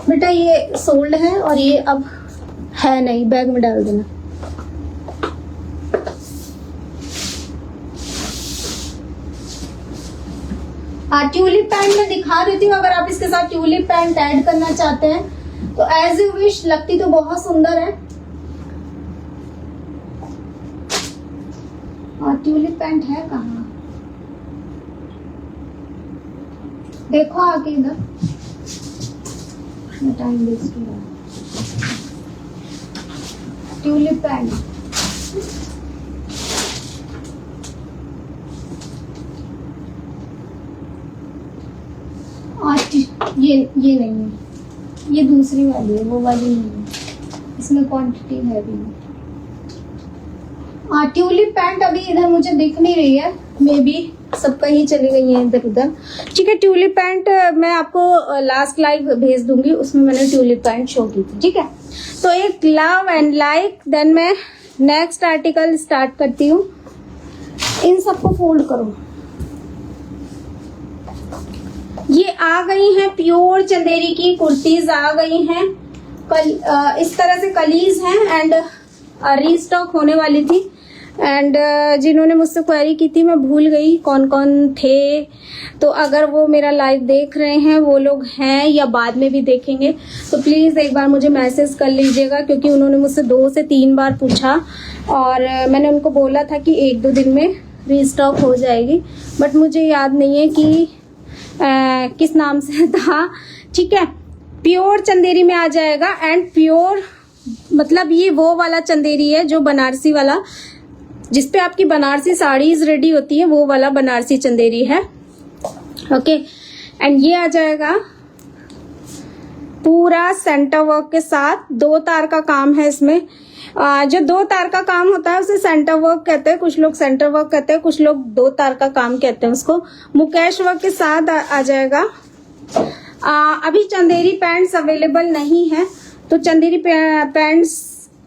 बेटा ये सोल्ड है और ये अब है नहीं, बैग में डाल देना। ट्यूलिप पैंट में दिखा देती हूँ, अगर आप इसके साथ ट्यूलिप पैंट ऐड करना चाहते हैं तो एज यू विश, लगती तो बहुत सुंदर है। और ट्यूलिप पैंट है कहाँ, देखो आके इधर, टाइम वेस्ट हो रहा है। ट्यूलिप पैंट ये नहीं है, ये दूसरी वाली है, वो वाली नहीं है, इसमें क्वांटिटी है भी नहीं। ट्यूलिप पैंट अभी इधर मुझे दिख नहीं रही है, मे बी सब कहीं चली गई है इधर उधर। ठीक है, ट्यूलिप पैंट मैं आपको लास्ट लाइव भेज दूंगी, उसमें मैंने ट्यूलिप पैंट शो की थी। ठीक है, तो एक लव एंड लाइक, देन मैं नेक्स्ट आर्टिकल स्टार्ट करती हूँ। इन सबको फोल्ड करो। ये आ गई हैं प्योर चंदेरी की कुर्तीज, आ गई हैं इस तरह से कलीज हैं एंड रीस्टॉक होने वाली थी। एंड जिन्होंने मुझसे क्वेरी की थी, मैं भूल गई कौन कौन थे, तो अगर वो मेरा लाइव देख रहे हैं, वो लोग हैं या बाद में भी देखेंगे, तो प्लीज़ एक बार मुझे मैसेज कर लीजिएगा, क्योंकि उन्होंने मुझसे 2 से 3 बार पूछा और मैंने उनको बोला था कि 1-2 दिन में रीस्टॉक हो जाएगी, बट मुझे याद नहीं है कि किस नाम से था। ठीक है, प्योर चंदेरी में आ जाएगा एंड प्योर मतलब ये वो वाला चंदेरी है जो बनारसी वाला, जिसपे आपकी बनारसी साड़ीज रेडी होती है, वो वाला बनारसी चंदेरी है। ओके, एंड ये आ जाएगा पूरा सेंटर वर्क के साथ, 2 तार का काम है इसमें। जो 2 तार का काम होता है उसे सेंटर वर्क कहते हैं, कुछ लोग सेंटर वर्क कहते हैं, कुछ लोग 2 तार का काम कहते हैं उसको। मुकेश वर्क के साथ आ जाएगा। अभी चंदेरी पैंट्स अवेलेबल नहीं है, तो चंदेरी पैंट्स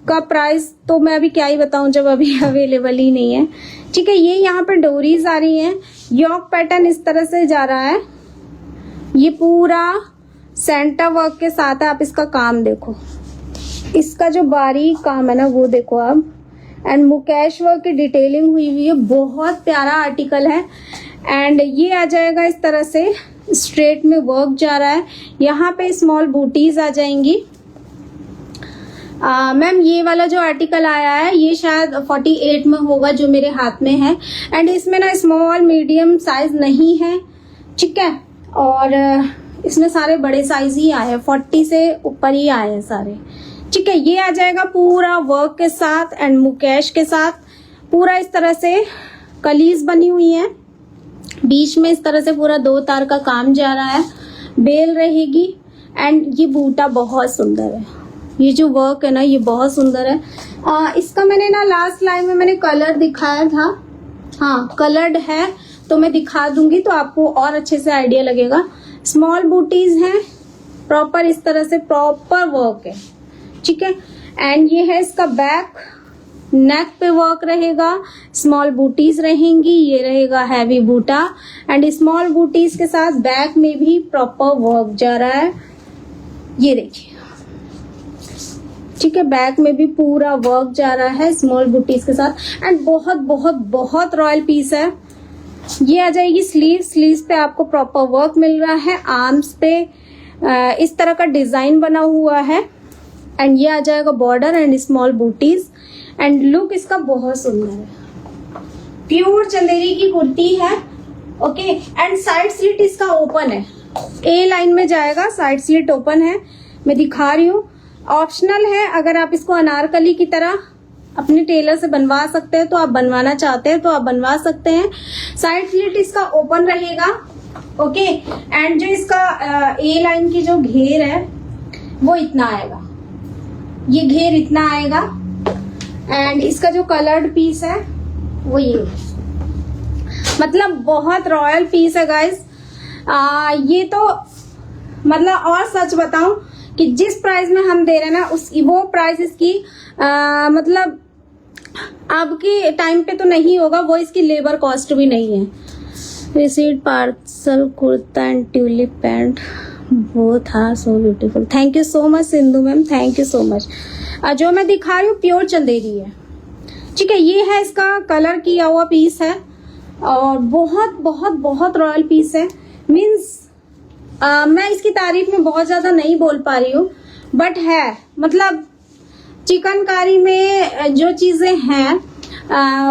का प्राइस तो मैं अभी क्या ही बताऊं जब अभी अवेलेबल ही नहीं है। ठीक है, ये यहाँ पे डोरीज आ रही हैं, यॉक पैटर्न इस तरह से जा रहा है, ये पूरा सेंटर वर्क के साथ है। आप इसका काम देखो, इसका जो बारीक काम है ना वो देखो आप, एंड मुकेश वर्क की डिटेलिंग हुई हुई है, बहुत प्यारा आर्टिकल है। एंड ये आ जाएगा इस तरह से, स्ट्रेट में वर्क जा रहा है, यहाँ पे स्मॉल बूटीज आ जाएंगी। मैम ये वाला जो आर्टिकल आया है ये शायद 48 में होगा जो मेरे हाथ में है, एंड इसमें ना स्मॉल मीडियम साइज नहीं है। ठीक है, और इसमें सारे बड़े साइज ही आए हैं, 40 से ऊपर ही आए हैं सारे। ठीक है, ये आ जाएगा पूरा वर्क के साथ एंड मुकेश के साथ, पूरा इस तरह से कलीज बनी हुई है, बीच में इस तरह से पूरा 2 तार का काम जा रहा है, बेल रहेगी एंड ये बूटा बहुत सुंदर है। ये जो वर्क है ना ये बहुत सुंदर है। इसका मैंने ना लास्ट लाइन में मैंने कलर दिखाया था, हाँ कलर्ड है, तो मैं दिखा दूंगी तो आपको और अच्छे से आइडिया लगेगा। स्मॉल बूटीज हैं, प्रॉपर इस तरह से प्रॉपर वर्क है। ठीक है, एंड ये है इसका बैक, नेक पे वर्क रहेगा, स्मॉल बूटीज रहेंगी, ये रहेगा हैवी बूटा एंड स्मॉल बूटीज के साथ बैक में भी प्रॉपर वर्क जा रहा है, ये देखिए। ठीक है, बैक में भी पूरा वर्क जा रहा है स्मॉल बूटीज के साथ एंड बहुत बहुत बहुत रॉयल पीस है। ये आ जाएगी स्लीव्स पे आपको प्रॉपर वर्क मिल रहा है, आर्म्स पे इस तरह का डिजाइन बना हुआ है एंड ये आ जाएगा border and small booties and look इसका बहुत सुंदर है। प्योर चंदेरी की कुर्ती है। ओके, एंड साइड स्लिट इसका ओपन है, ए लाइन में जाएगा, साइड स्लिट ओपन है, मैं दिखा रही हूँ। ऑप्शनल है, अगर आप इसको अनारकली की तरह अपने टेलर से बनवा सकते हैं तो आप बनवाना चाहते हैं तो आप बनवा सकते हैं। साइड स्लिट इसका ओपन रहेगा। ओके, एंड जो इसका ए लाइन की जो घेर है वो इतना आएगा, ये घेर इतना आएगा एंड इसका जो कलर्ड पीस है वो ये, मतलब बहुत रॉयल पीस है गाइस। ये तो मतलब और सच बताऊं कि जिस प्राइस में हम दे रहे हैं ना वो प्राइस इसकी मतलब अब के टाइम पे तो नहीं होगा, वो इसकी लेबर कॉस्ट भी नहीं है। Received parcel kurta and tulip pant both are so beautiful. Thank you so much Sindhu ma'am, thank you so much. जो मैं दिखा रही हूँ प्योर चंदेरी है। ठीक है, ये है इसका कलर किया हुआ पीस है और बहुत बहुत बहुत रॉयल पीस है। मीन्स मैं इसकी तारीफ में बहुत ज्यादा नहीं बोल पा रही हूँ, बट है मतलब चिकनकारी में जो चीजें हैं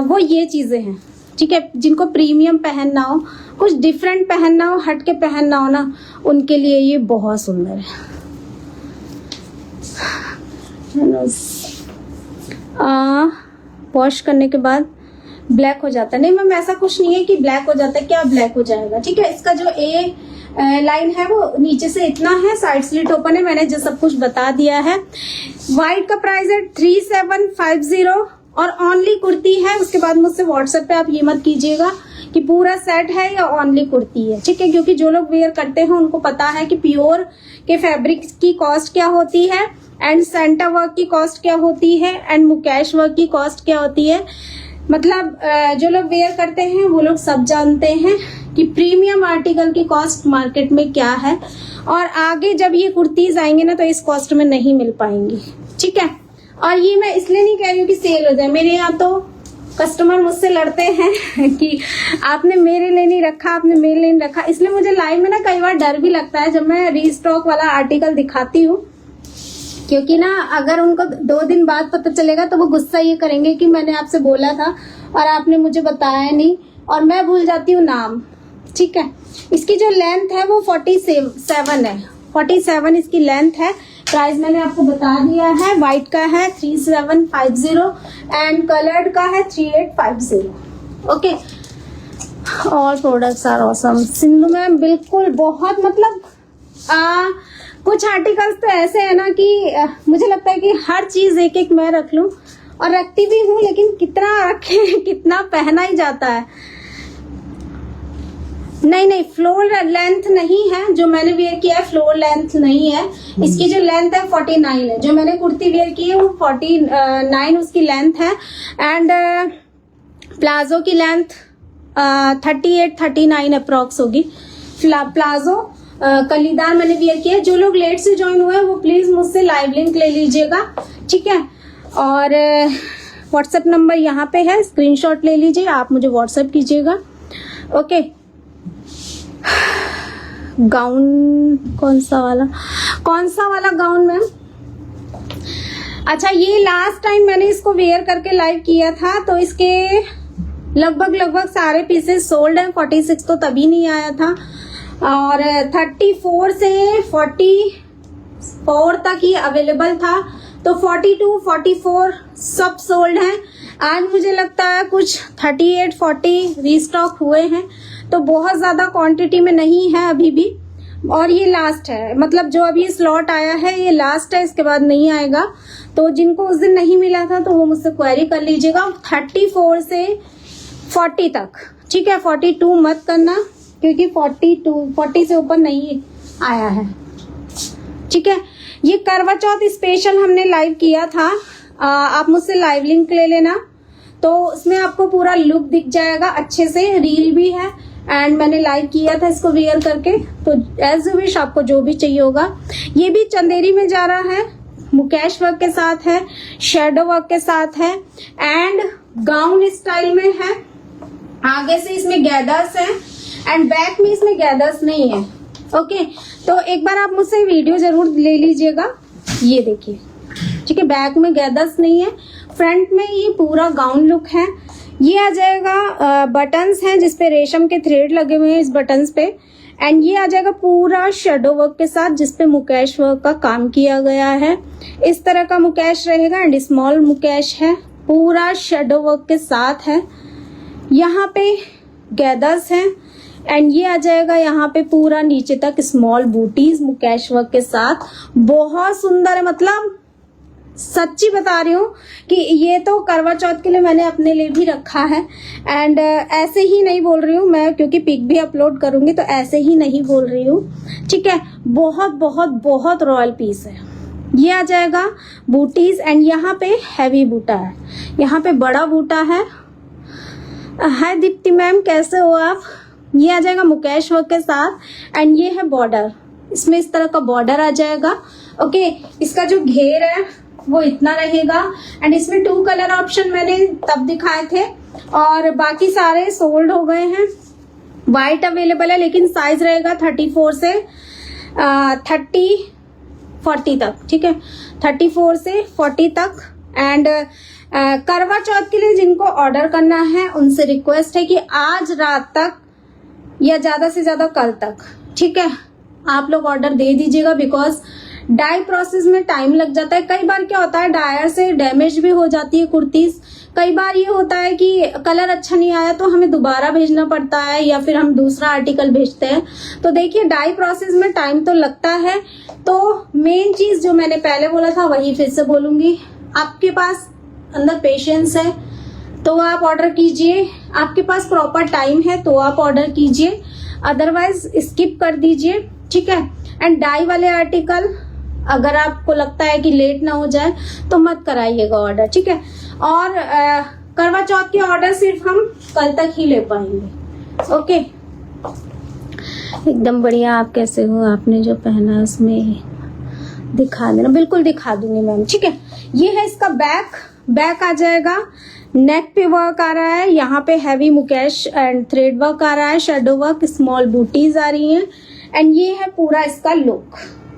वो ये चीजें हैं। ठीक है, जिनको प्रीमियम पहनना हो, कुछ डिफरेंट पहनना हो, हट के पहनना हो ना, उनके लिए ये बहुत सुंदर है। वॉश करने के बाद ब्लैक हो जाता है। नहीं मैम, ऐसा कुछ नहीं है कि ब्लैक हो जाता है, क्या ब्लैक हो जाएगा। ठीक है, इसका जो ए लाइन है वो नीचे से इतना है, साइड स्लिट ओपन है, मैंने जो सब कुछ बता दिया है। व्हाइट का प्राइस है 3750 और ओनली कुर्ती है। उसके बाद मुझसे व्हाट्सएप पे आप ये मत कीजिएगा कि पूरा सेट है या ओनली कुर्ती है, ठीक है, क्योंकि जो लोग वेयर करते हैं उनको पता है कि प्योर के फैब्रिक की कॉस्ट क्या होती है एंड सेंटा वर्क की कॉस्ट क्या होती है एंड मुकेश वर्क की कॉस्ट क्या होती है। मतलब जो लोग वेयर करते हैं वो लोग सब जानते हैं कि प्रीमियम आर्टिकल की कॉस्ट मार्केट में क्या है, और आगे जब ये कुर्तीज आएंगे ना तो इस कॉस्ट में नहीं मिल पाएंगी, ठीक है। और ये मैं इसलिए नहीं कह रही हूँ कि सेल हो जाए, मेरे यहाँ तो कस्टमर मुझसे लड़ते हैं कि आपने मेरे लिए नहीं रखा, आपने मेरे लिए नहीं रखा। इसलिए मुझे लाइव में ना कई बार डर भी लगता है जब मैं रीस्टॉक वाला आर्टिकल दिखाती हूँ, क्योंकि ना अगर उनको 2 दिन बाद पता चलेगा तो वो गुस्सा ये करेंगे कि मैंने आपसे बोला था और आपने मुझे बताया नहीं, और मैं भूल जाती हूँ नाम, ठीक है। इसकी जो लेंथ है वो 47 है, 47 इसकी लेंथ है। प्राइस मैंने आपको बता दिया है। व्हाइट का है 3750 एंड कलर्ड का है 3850। Okay, all products are awesome. Sindhu ma'am बिल्कुल, बहुत मतलब कुछ आर्टिकल्स तो ऐसे है ना कि मुझे लगता है कि हर चीज एक एक मैं रख लूं, और रखती भी हूँ, लेकिन कितना रखे कितना पहना ही जाता है। नहीं, फ्लोर लेंथ नहीं है जो मैंने वेयर किया है, फ्लोर लेंथ नहीं है। इसकी जो लेंथ है 49 है, जो मैंने कुर्ती वेयर की है वो 49 उसकी लेंथ है। एंड प्लाजो की लेंथ 38-39 अप्रॉक्स होगी। प्लाजो कलीदार मैंने वेयर किया है। जो लोग लेट से ज्वाइन हुए हैं वो प्लीज मुझसे लाइव लिंक ले लीजिएगा, ठीक है। और व्हाट्सएप नंबर यहाँ पे है, स्क्रीनशॉट ले लीजिए, आप मुझे व्हाट्सएप कीजिएगा। ओके, गाउन कौन सा वाला गाउन मैम? अच्छा, ये लास्ट टाइम मैंने इसको वेयर करके लाइव किया था तो इसके लगभग सारे पीसेस सोल्ड हैं। 46 तो तभी नहीं आया था, और 34 से 44 तक ही अवेलेबल था, तो 42, 44 सब सोल्ड हैं। आज मुझे लगता है कुछ 38-40 रीस्टॉक हुए हैं, तो बहुत ज्यादा क्वांटिटी में नहीं है अभी भी, और ये लास्ट है। मतलब जो अभी स्लॉट आया है ये लास्ट है, इसके बाद नहीं आएगा। तो जिनको उस दिन नहीं मिला था तो वो मुझसे क्वेरी कर लीजिएगा। 34 से 40 तक, ठीक है। 42 मत करना क्योंकि 40 से ऊपर नहीं आया है, ठीक है। ये करवा चौथ स्पेशल हमने लाइव किया था, आप मुझसे लाइव लिंक ले लेना, तो उसमें आपको पूरा लुक दिख जाएगा अच्छे से। रील भी है एंड मैंने लाइव किया था इसको वेयर करके, तो एज यू विश आपको जो भी चाहिए होगा। ये भी चंदेरी में जा रहा है, मुकेश वर्क के साथ है, शेडो वर्क के साथ है एंड गाउन स्टाइल में है। आगे से इसमें गैदर्स है एंड बैक में इसमें गैदर्स नहीं है। ओके, तो एक बार आप मुझसे वीडियो जरूर ले लीजिएगा। ये देखिए, ठीक है, बैक में गैदर्स नहीं है, फ्रंट में ये पूरा गाउन लुक है। ये आ जाएगा बटन्स हैं जिसपे रेशम के थ्रेड लगे हुए हैं इस बटन्स पे, एंड ये आ जाएगा पूरा शेडो वर्क के साथ जिसपे मुकेश वर्क का काम किया गया है। इस तरह का मुकेश रहेगा एंड स्मॉल मुकेश है, पूरा शेडो वर्क के साथ है। यहाँ पे गैदर्स हैं एंड ये आ जाएगा यहाँ पे पूरा नीचे तक स्मॉल बूटीज मुकेश वर्क के साथ। बहुत सुंदर है, मतलब सच्ची बता रही हूँ कि ये तो करवा चौथ के लिए मैंने अपने लिए भी रखा है। एंड ऐसे ही नहीं बोल रही हूँ मैं, क्योंकि पिक भी अपलोड करूंगी, तो ऐसे ही नहीं बोल रही हूँ, ठीक है। बहुत बहुत बहुत रॉयल पीस है। ये आ जाएगा बूटीज एंड यहाँ पे हैवी बूटा है, यहाँ पे बड़ा बूटा है। हाय दीप्ति मैम, कैसे हो आप? ये आ जाएगा मुकेश वर्क के साथ एंड ये है बॉर्डर, इसमें इस तरह का बॉर्डर आ जाएगा। ओके, इसका जो घेर है वो इतना रहेगा एंड इसमें 2 कलर ऑप्शन मैंने तब दिखाए थे और बाकी सारे सोल्ड हो गए हैं। व्हाइट अवेलेबल है लेकिन साइज रहेगा 34 से 40 तक, ठीक है, 34 से 40 तक। एंड करवा चौथ के लिए जिनको ऑर्डर करना है उनसे रिक्वेस्ट है कि आज रात तक या ज्यादा से ज्यादा कल तक, ठीक है, आप लोग ऑर्डर दे दीजिएगा, बिकॉज डाई प्रोसेस में टाइम लग जाता है। कई बार क्या होता है, डायर से डैमेज भी हो जाती है कुर्तीज। कई बार ये होता है कि कलर अच्छा नहीं आया तो हमें दोबारा भेजना पड़ता है या फिर हम दूसरा आर्टिकल भेजते हैं। तो देखिए डाई प्रोसेस में टाइम तो लगता है। तो मेन चीज जो मैंने पहले बोला था वही फिर से बोलूंगी, आपके पास अंदर पेशेंस है तो आप ऑर्डर कीजिए, आपके पास प्रॉपर टाइम है तो आप ऑर्डर कीजिए, अदरवाइज स्किप कर दीजिए, ठीक है। एंड डाई वाले आर्टिकल अगर आपको लगता है कि लेट ना हो जाए तो मत कराइएगा ऑर्डर, ठीक है। और करवा चौथ के ऑर्डर सिर्फ हम कल तक ही ले पाएंगे, ओके। एकदम बढ़िया। आप कैसे हो? आपने जो पहना उसमें दिखा देना। बिल्कुल दिखा दूंगी मैम, ठीक है। ये है इसका बैक आ जाएगा। नेक पे वर्क आ रहा है, यहाँ पे हैवी मुकेश एंड थ्रेड वर्क आ रहा है, शेडो वर्क, स्मॉल बूटीज आ रही हैं एंड ये है पूरा इसका लुक,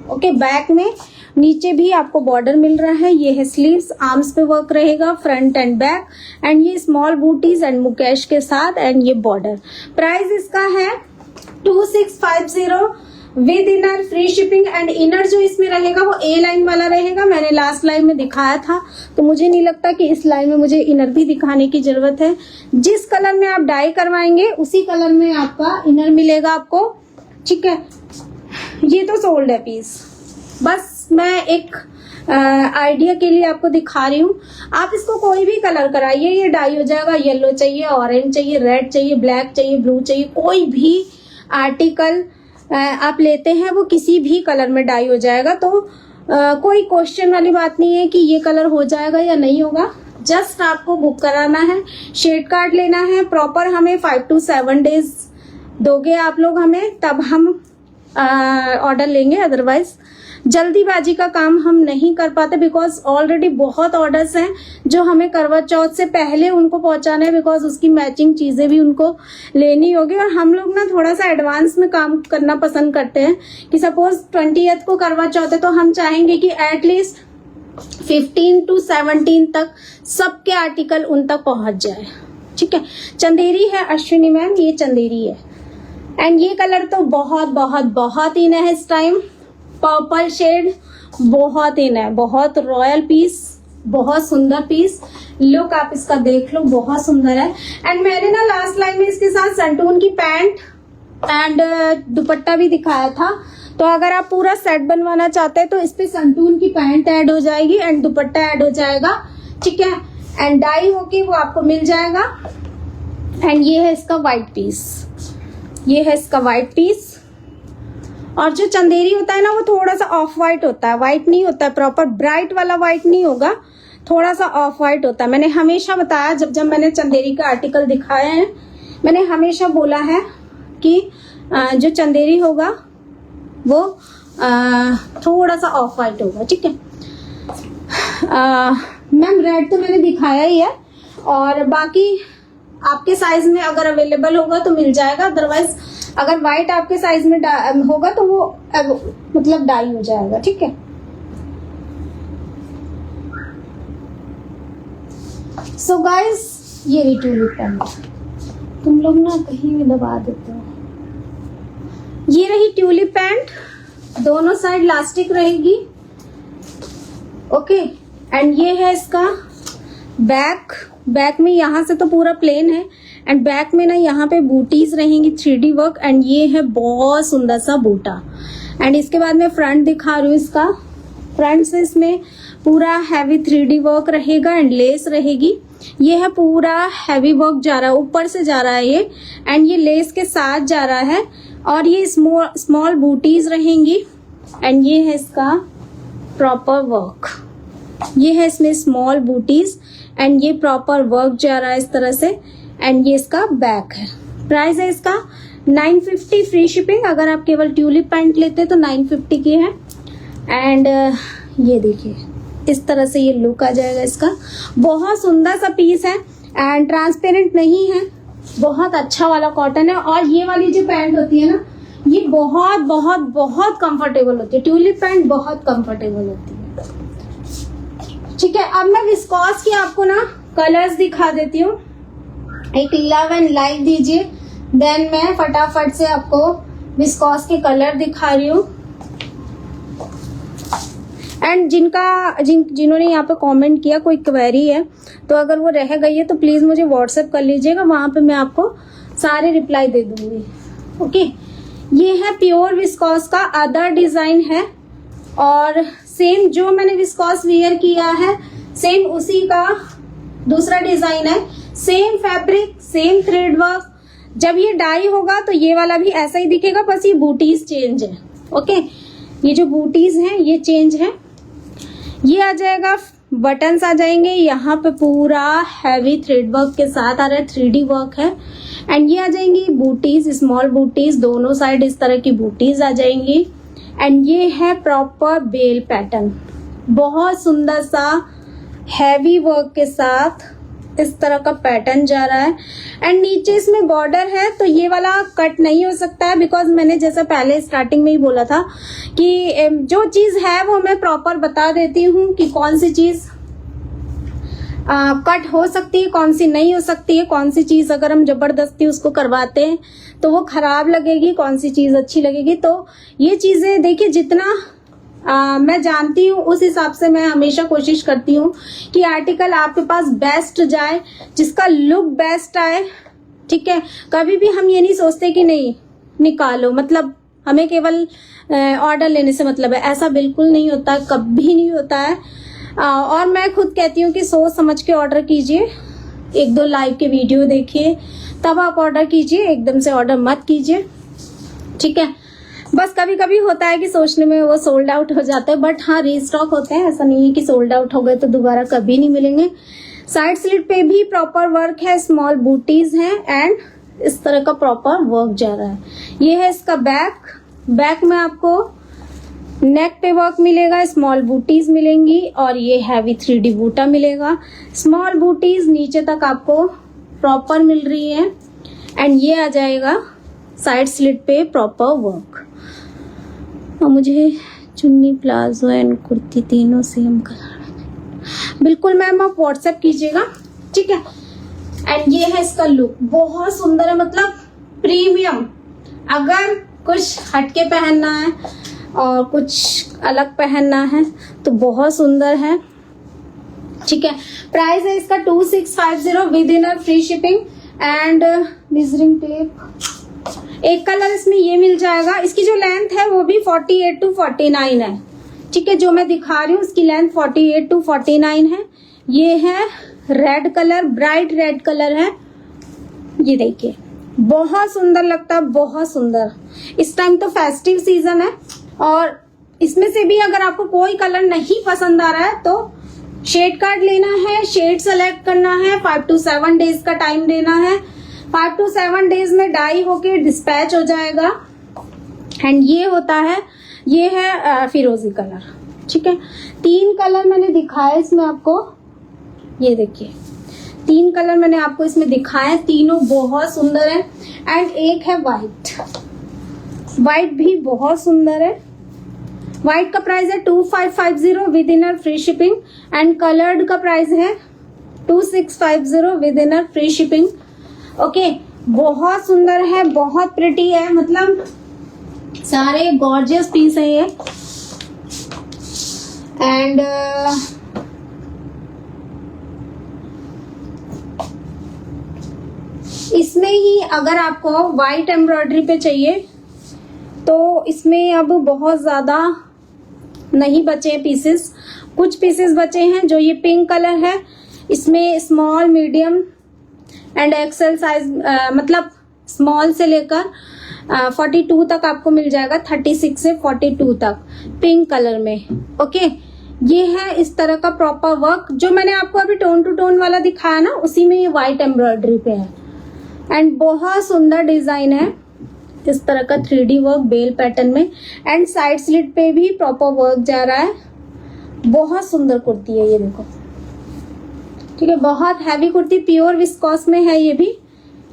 ओके। बैक में नीचे भी आपको बॉर्डर मिल रहा है। ये है स्लीव्स, आर्म्स पे वर्क रहेगा, फ्रंट एंड बैक एंड ये स्मॉल बूटीज एंड मुकेश के साथ एंड ये बॉर्डर। प्राइस इसका है 2650 with inner, free shipping and inner जो इसमें रहेगा वो ए लाइन वाला रहेगा। मैंने लास्ट लाइन में दिखाया था तो मुझे नहीं लगता कि इस लाइन में मुझे इनर भी दिखाने की जरूरत है। जिस कलर में आप डाई करवाएंगे उसी कलर में आपका इनर मिलेगा आपको, ठीक है। ये तो सोल्ड है पीस, बस मैं एक आइडिया के लिए आपको दिखा रही हूँ। आप इसको कोई भी कलर कराइए, ये डाई हो जाएगा। येलो चाहिए, ऑरेंज चाहिए, रेड चाहिए, ब्लैक चाहिए, ब्लू चाहिए, कोई भी आर्टिकल आप लेते हैं वो किसी भी कलर में डाई हो जाएगा। तो कोई क्वेश्चन वाली बात नहीं है कि ये कलर हो जाएगा या नहीं होगा। जस्ट आपको बुक कराना है, शेड कार्ड लेना है प्रॉपर। हमें 5 to 7 डेज दोगे आप लोग हमें, तब हम ऑर्डर लेंगे। अदरवाइज जल्दीबाजी का काम हम नहीं कर पाते बिकॉज ऑलरेडी बहुत ऑर्डर्स हैं जो हमें करवा चौथ से पहले उनको पहुंचाना है, बिकॉज उसकी मैचिंग चीजें भी उनको लेनी होगी। और हम लोग ना थोड़ा सा एडवांस में काम करना पसंद करते हैं कि सपोज 20th को करवा चौथ है तो हम चाहेंगे कि एटलीस्ट 15 to 17 तक सबके आर्टिकल उन तक पहुंच जाए, ठीक है। चंदेरी है अश्विनी मैम, ये चंदेरी है एंड ये कलर तो बहुत बहुत बहुत इन है इस टाइम। पर्पल शेड बहुत इन है, बहुत रॉयल पीस, बहुत सुंदर पीस। लुक आप इसका देख लो, बहुत सुंदर है। एंड मैंने ना लास्ट लाइन में इसके साथ संटून की पैंट एंड दुपट्टा भी दिखाया था। तो अगर आप पूरा सेट बनवाना चाहते हैं तो इस पे संटून की पैंट ऐड हो जाएगी एंड दुपट्टा ऐड हो जाएगा, ठीक है। एंड डाई होके वो आपको मिल जाएगा। एंड ये है इसका व्हाइट पीस, ये है इसका व्हाइट पीस। और जो चंदेरी होता है ना वो थोड़ा सा ऑफ व्हाइट होता है, व्हाइट नहीं होता है, प्रॉपर ब्राइट वाला व्हाइट नहीं होगा, थोड़ा सा ऑफ व्हाइट होता है। मैंने हमेशा बताया जब मैंने चंदेरी का आर्टिकल दिखाया है, मैंने हमेशा बोला है कि जो चंदेरी होगा वो थोड़ा सा ऑफ व्हाइट होगा, ठीक है। मैम रेड तो मैंने दिखाया ही है और बाकी आपके साइज में अगर अवेलेबल होगा तो मिल जाएगा। अदरवाइज अगर व्हाइट आपके साइज में होगा तो वो मतलब डाई हो जाएगा, ठीक है। सो गाइस ये रही ट्यूलिप पैंट, तुम लोग ना कहीं भी दबा देते हो। ये रही ट्यूलिप पैंट, दोनों साइड इलास्टिक रहेगी, ओके। एंड ये है इसका बैक में यहाँ से तो पूरा प्लेन है एंड बैक में ना यहाँ पे बूटीज रहेंगी 3D वर्क एंड ये है बहुत सुंदर सा बूटा। एंड इसके बाद मैं फ्रंट दिखा रही हूँ इसका। फ्रंट से इसमें पूरा हैवी 3D वर्क रहेगा एंड लेस रहेगी। ये है पूरा हैवी वर्क जा रहा है, ऊपर से जा रहा है ये एंड ये लेस के साथ जा रहा है और ये स्मॉल बूटीज रहेंगी एंड ये है इसका प्रॉपर वर्क। ये है इसमें स्मॉल बूटीज एंड ये प्रॉपर वर्क जा रहा है इस तरह से एंड ये इसका बैक है। प्राइस है इसका 950 फ्री शिपिंग। अगर आप केवल ट्यूलिप पैंट लेते हैं तो 950 की है। एंड ये देखिए इस तरह से ये लुक आ जाएगा इसका। बहुत सुंदर सा पीस है एंड ट्रांसपेरेंट नहीं है, बहुत अच्छा वाला कॉटन है। और ये वाली जो पैंट होती है ना ये बहुत बहुत बहुत कंफर्टेबल होती है। ट्यूलिप पैंट बहुत कंफर्टेबल होती है, ठीक है। अब मैं विस्कॉस की आपको ना कलर्स दिखा देती हूँ। एक लव एंड लाइक दीजिए, देन मैं फटाफट से आपको विस्कॉस के कलर दिखा रही हूँ। एंड जिन्होंने यहाँ पे कमेंट किया, कोई क्वेरी है तो अगर वो रह गई है तो प्लीज मुझे व्हाट्सएप कर लीजिएगा, वहां पे मैं आपको सारे रिप्लाई दे दूंगी। ओके, ये है प्योर विस्कॉस का अदर डिजाइन है, और सेम जो मैंने विस्कॉस वियर किया है सेम उसी का दूसरा डिजाइन है, same fabric, same thread work. जब ये डाई होगा तो ये वाला भी ऐसा ही दिखेगा, बस ये बूटीज चेंज है। ओके, ये जो बूटीज हैं ये चेंज है। ये आ जाएगा, बटन्स आ जाएंगे यहाँ पे, पूरा हैवी थ्रेड वर्क के साथ आ रहा है, 3D वर्क है। एंड ये आ जाएंगी बूटीज, स्मॉल बूटीज, दोनों साइड इस तरह की बूटीज आ जाएंगी। एंड ये है प्रॉपर बेल पैटर्न, बहुत सुंदर सा हैवी वर्क के साथ इस तरह का पैटर्न जा रहा है। एंड नीचे इसमें बॉर्डर है, तो ये वाला कट नहीं हो सकता है, बिकॉज मैंने जैसा पहले स्टार्टिंग में ही बोला था कि जो चीज है वो मैं प्रॉपर बता देती हूँ कि कौन सी चीज कट हो सकती है, कौन सी नहीं हो सकती है, कौन सी चीज अगर हम जबरदस्ती उसको करवाते हैं तो वो खराब लगेगी, कौन सी चीज अच्छी लगेगी। तो ये चीजें देखिए, जितना मैं जानती हूँ उस हिसाब से मैं हमेशा कोशिश करती हूँ कि आर्टिकल आपके पास बेस्ट जाए, जिसका लुक बेस्ट आए। ठीक है, कभी भी हम ये नहीं सोचते कि नहीं निकालो, मतलब हमें केवल ऑर्डर लेने से मतलब है, ऐसा बिल्कुल नहीं होता है, कभी नहीं होता है। और मैं खुद कहती हूँ कि सोच समझ के ऑर्डर कीजिए, 1-2 लाइव के वीडियो देखिए तब आप ऑर्डर कीजिए, एकदम से ऑर्डर मत कीजिए। ठीक है, बस कभी कभी होता है कि सोचने में वो सोल्ड आउट हो जाता है, बट हाँ रीस्टॉक होते हैं, ऐसा नहीं है कि सोल्ड आउट हो गए तो दोबारा कभी नहीं मिलेंगे। साइड स्लिट पे भी प्रॉपर वर्क है, स्मॉल बूटीज हैं एंड इस तरह का प्रॉपर वर्क जा रहा है। ये है इसका बैक में आपको नेक पे वर्क मिलेगा, स्मॉल बूटीज मिलेंगी और ये हैवी 3D बूटा मिलेगा। स्मॉल बूटीज नीचे तक आपको प्रॉपर मिल रही है एंड ये आ जाएगा साइड स्लिट पे प्रॉपर वर्क। और मुझे चुन्नी, प्लाजो एंड कुर्ती तीनों सेम कलर। बिल्कुल मैम, आप व्हाट्सएप कीजिएगा। ठीक है, एंड ये है इसका लुक, बहुत सुंदर है, मतलब प्रीमियम। अगर कुछ हटके पहनना है और कुछ अलग पहनना है तो बहुत सुंदर है। ठीक है, प्राइस है इसका 2650 with in free shipping and measuring tape. एक कलर इसमें ये मिल जाएगा। इसकी जो लेंथ है वो भी 48 to 49 है। ठीक है, जो मैं दिखा रही हूँ उसकी लेंथ 48 to 49 है। ये है red colour, bright red colour है, ये देखिए बहुत सुंदर लगता है, बहुत सुंदर। इस टाइम तो फेस्टिव सीजन है और इसमें से भी अगर आपको कोई कलर नहीं पसंद आ रहा है तो शेड कार्ड लेना है, शेड सेलेक्ट करना है, 5 to 7 डेज का टाइम देना है। 5 to 7 डेज में डाई होके डिस्पैच हो जाएगा। एंड ये होता है, ये है फिरोजी कलर। ठीक है, 3 कलर मैंने दिखाया इसमें आपको, ये देखिए 3 कलर मैंने आपको इसमें दिखाए, तीनों बहुत सुंदर है। एंड एक है व्हाइट भी बहुत सुंदर है। व्हाइट का प्राइस है 2550 with in free shipping and coloured का प्राइस है 2650 with in free shipping. Okay, बहुत सुंदर है, बहुत प्रिटी है, मतलब सारे गॉर्जियस पीस है ये। एंड इसमें ही अगर आपको व्हाइट एम्ब्रॉयडरी पे चाहिए तो इसमें अब बहुत ज्यादा नहीं बचे पीसेस, कुछ पीसेस बचे हैं। जो ये पिंक कलर है इसमें small, medium and XL size, मतलब स्मॉल से लेकर 42 तक आपको मिल जाएगा, 36 से 42 तक पिंक कलर में। ओके, ये है इस तरह का प्रॉपर वर्क। जो मैंने आपको अभी टोन टू टोन वाला दिखाया ना, उसी में ये व्हाइट एम्ब्रॉयडरी पे है एंड बहुत सुंदर डिजाइन है, इस तरह का 3D वर्क बेल पैटर्न में। एंड साइड स्लिट पे भी प्रॉपर वर्क जा रहा है, बहुत सुंदर कुर्ती है ये देखो। ठीक है, बहुत हैवी कुर्ती, प्योर विस्कॉस में है ये भी।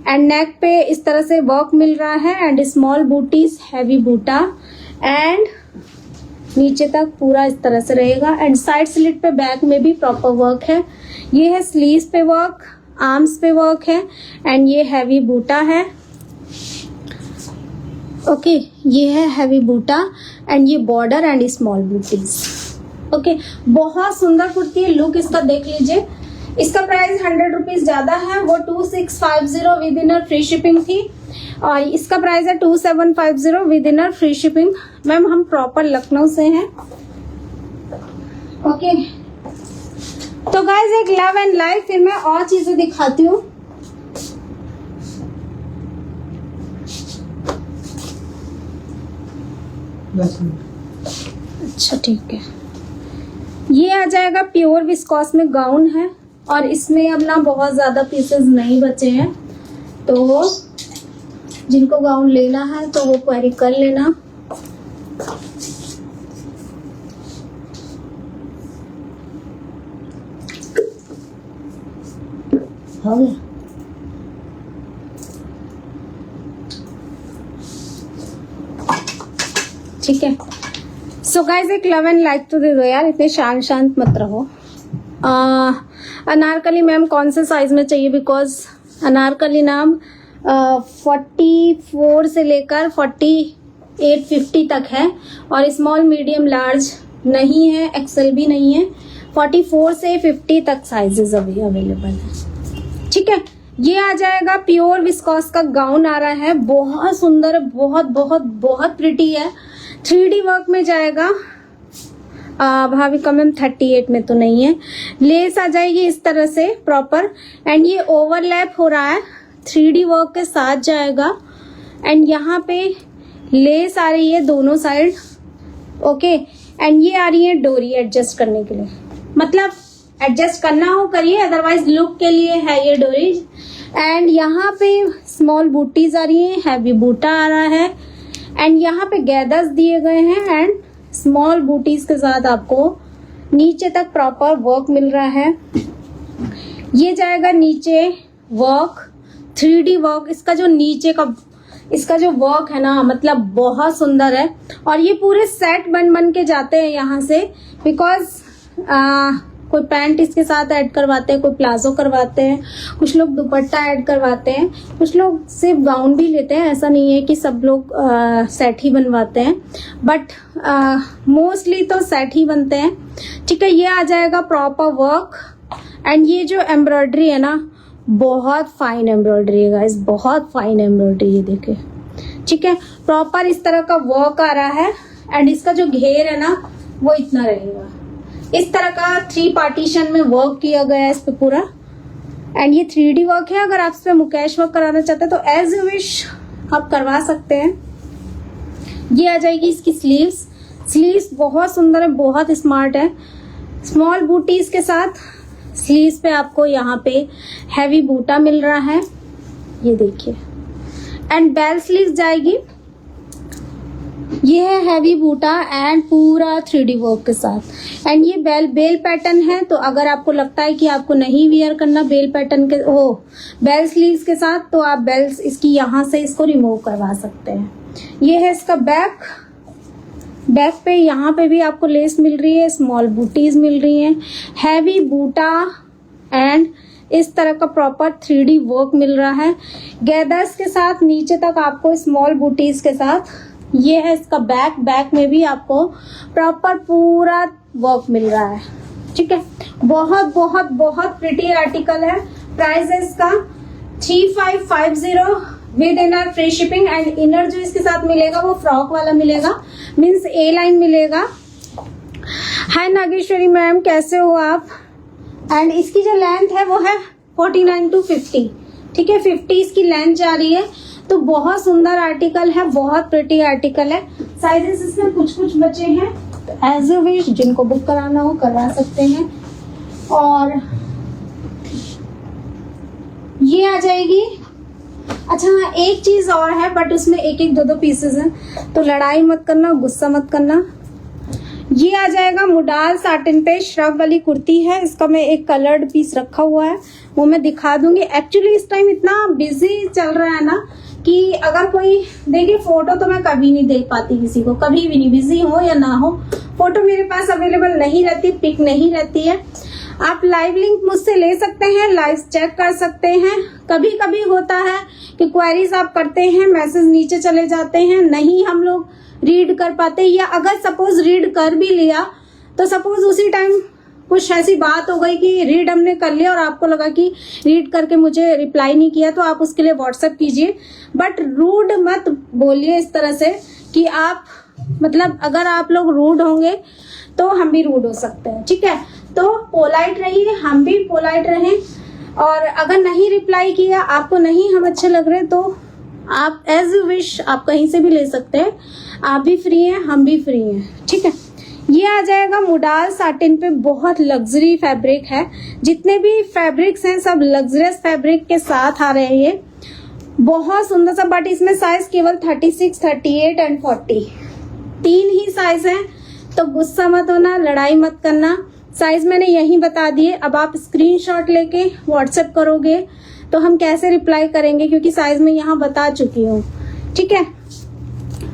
एंड नेक पे इस तरह से वर्क मिल रहा है एंड स्मॉल बूटीज, हैवी बूटा एंड नीचे तक पूरा इस तरह से रहेगा। एंड साइड स्लिट पे बैक में भी प्रॉपर वर्क है। ये है स्लीव्स पे वर्क, आर्म्स पे वर्क है एंड ये हैवी बूटा है। ओके, ये है हैवी बूटा एंड ये बॉर्डर एंड स्मॉल बूटीज। ओके, बहुत सुंदर कुर्ती है, लुक इसका देख लीजिए। इसका प्राइस 100 रुपीज ज्यादा है, वो 2650 विद इन फ्री शिपिंग थी, और इसका प्राइस है 2750 with in free shipping. Ma'am हम प्रॉपर लखनऊ से हैं। ओके, तो गाइज एक लव एंड लाइफ, फिर मैं और चीजें दिखाती हूँ। अच्छा ठीक है, ये आ जाएगा प्योर विस्कॉस में गाउन है, और इसमें अब ना बहुत ज्यादा पीसेस नहीं बचे हैं, तो जिनको गाउन लेना है तो वो क्वेरी कर लेना। हो गया। ठीक है, सो गाइज एक लव एंड लाइक तो दे दो यार, इतने शांत शांत मत रहो। अनारकली मैम कौन से साइज में चाहिए, बिकॉज अनारकली नाम 44 से लेकर 48-50 तक है, और स्मॉल मीडियम लार्ज नहीं है, एक्सेल भी नहीं है। 44 से 50 तक साइजेस अभी अवेलेबल है। ठीक है, ये आ जाएगा प्योर विस्कॉस का गाउन आ रहा है, बहुत सुंदर, बहुत बहुत बहुत प्रिटी है, 3D वर्क में जाएगा। भाभी का मैम 38 में तो नहीं है। लेस आ जाएगी इस तरह से प्रॉपर, एंड ये ओवरलैप हो रहा है, 3D वर्क के साथ जाएगा, एंड यहाँ पे लेस आ रही है दोनों साइड। ओके, एंड ये आ रही है डोरी एडजस्ट करने के लिए, मतलब एडजस्ट करना हो करिए, अदरवाइज लुक के लिए है ये डोरीज। एंड यहाँ पे स्मॉल बूटीज आ रही है, हैवी बूटा आ रहा है, एंड यहाँ पे गैदर्स दिए गए हैं, एंड स्मॉल बूटीज के साथ आपको नीचे तक प्रॉपर वर्क मिल रहा है। ये जाएगा नीचे वर्क, 3D वर्क, इसका जो नीचे का इसका जो वर्क है ना, मतलब बहुत सुंदर है। और ये पूरे सेट बन के जाते हैं यहाँ से, बिकॉज कोई पैंट इसके साथ ऐड करवाते हैं, कोई प्लाजो करवाते हैं, कुछ लोग दुपट्टा ऐड करवाते हैं, कुछ लोग सिर्फ गाउन भी लेते हैं। ऐसा नहीं है कि सब लोग सेट ही बनवाते हैं, बट मोस्टली तो सेट ही बनते हैं। ठीक है, ये आ जाएगा प्रॉपर वर्क, एंड ये जो एम्ब्रॉयडरी है ना, बहुत फाइन एम्ब्रॉयडरी है गाइस, बहुत फाइन एम्ब्रॉयडरी है, देखिए। ठीक है, प्रॉपर इस तरह का वर्क आ रहा है, एंड इसका जो घेर है ना वो इतना रहेगा, इस तरह का 3 पार्टीशन में वर्क किया गया है इस पे पूरा, एंड ये 3D वर्क है। अगर आप इस पे मुकेश वर्क कराना चाहते हैं तो एज यू विश आप करवा सकते हैं। ये आ जाएगी इसकी स्लीव्स, स्लीव्स बहुत सुंदर है, बहुत स्मार्ट है, स्मॉल बूटीज के साथ स्लीव्स पे आपको यहाँ पे हैवी बूटा मिल रहा है, ये देखिए। एंड बेल स्लीव्स जाएगी, ये है हैवी बूटा एंड पूरा 3D वर्क के साथ, एंड ये बेल पैटर्न है। तो अगर आपको लगता है कि आपको नहीं वियर करना बेल पैटर्न के बेल स्लीव्स के साथ, तो आप बेल्स इसकी यहाँ से इसको रिमूव करवा सकते हैं। ये है इसका बैक पे, यहाँ पे भी आपको लेस मिल रही है, स्मॉल बूटीज मिल रही हैं, हैवी बूटा, एंड इस तरह का प्रॉपर 3D वर्क मिल रहा है गैदर्स के साथ, नीचे तक आपको स्मॉल बूटीज के साथ। ये है इसका बैक में भी आपको प्रॉपर पूरा वर्क मिल रहा है। ठीक है, बहुत बहुत बहुत प्रिटी आर्टिकल है। प्राइस है इसका 3550 with inner free shipping, and inner जो इसके साथ मिलेगा वो फ्रॉक वाला मिलेगा, मीन्स ए लाइन मिलेगा। हाय नागेश्वरी मैम, कैसे हो आप? एंड इसकी जो लेंथ है वो है 49 to 50। ठीक है, 50 इसकी लेंथ जा रही है, तो बहुत सुंदर आर्टिकल है, बहुत प्रिटी आर्टिकल है। साइजेस इसमें कुछ बचे हैं, तो एज यू विश जिनको बुक कराना हो करवा सकते हैं। और ये आ जाएगी। अच्छा हाँ, एक चीज और है, बट उसमें एक दो पीसेस हैं, तो लड़ाई मत करना, गुस्सा मत करना। ये आ जाएगा मुडाल साटिन पे श्रग वाली कुर्ती है, इसका मैं एक कलर्ड पीस रखा हुआ है, वो मैं दिखा दूंगी। एक्चुअली इस टाइम इतना बिजी चल रहा है ना कि अगर कोई देखिए, फोटो तो मैं कभी नहीं दे पाती किसी को, कभी भी नहीं, बिजी हो या ना हो, फोटो मेरे पास अवेलेबल नहीं रहती, पिक नहीं रहती है। आप लाइव लिंक मुझसे ले सकते हैं, लाइव चेक कर सकते हैं। कभी कभी होता है कि क्वेरीज आप करते हैं, मैसेज नीचे चले जाते हैं, नहीं हम लोग रीड कर पाते, या अगर सपोज रीड कर भी लिया तो सपोज उसी टाइम कुछ ऐसी बात हो गई कि रीड हमने कर लिया और आपको लगा कि रीड करके मुझे रिप्लाई नहीं किया, तो आप उसके लिए व्हाट्सएप कीजिए, बट रूड मत बोलिए इस तरह से कि आप मतलब अगर आप लोग रूड होंगे तो हम भी रूड हो सकते हैं, ठीक है। तो पोलाइट रहिए, हम भी पोलाइट रहें, और अगर नहीं रिप्लाई किया, आपको नहीं हम अच्छे लग रहे, तो आप एज यू विश आप कहीं से भी ले सकते हैं, आप भी फ्री हैं, हम भी फ्री हैं, ठीक है। ये आ जाएगा मोडाल साटिन पे, बहुत लग्जरी फैब्रिक है, जितने भी फैब्रिक्स हैं सब लग्जरियस फैब्रिक के साथ आ रहे हैं, ये बहुत सुंदर सा, बट इसमें साइज केवल 36, 38 एंड 40 3 ही साइज हैं, तो गुस्सा मत होना, लड़ाई मत करना, साइज मैंने यही बता दिए। अब आप स्क्रीनशॉट लेके व्हाट्सएप करोगे तो हम कैसे रिप्लाई करेंगे, क्योंकि साइज में यहाँ बता चुकी हूँ, ठीक है।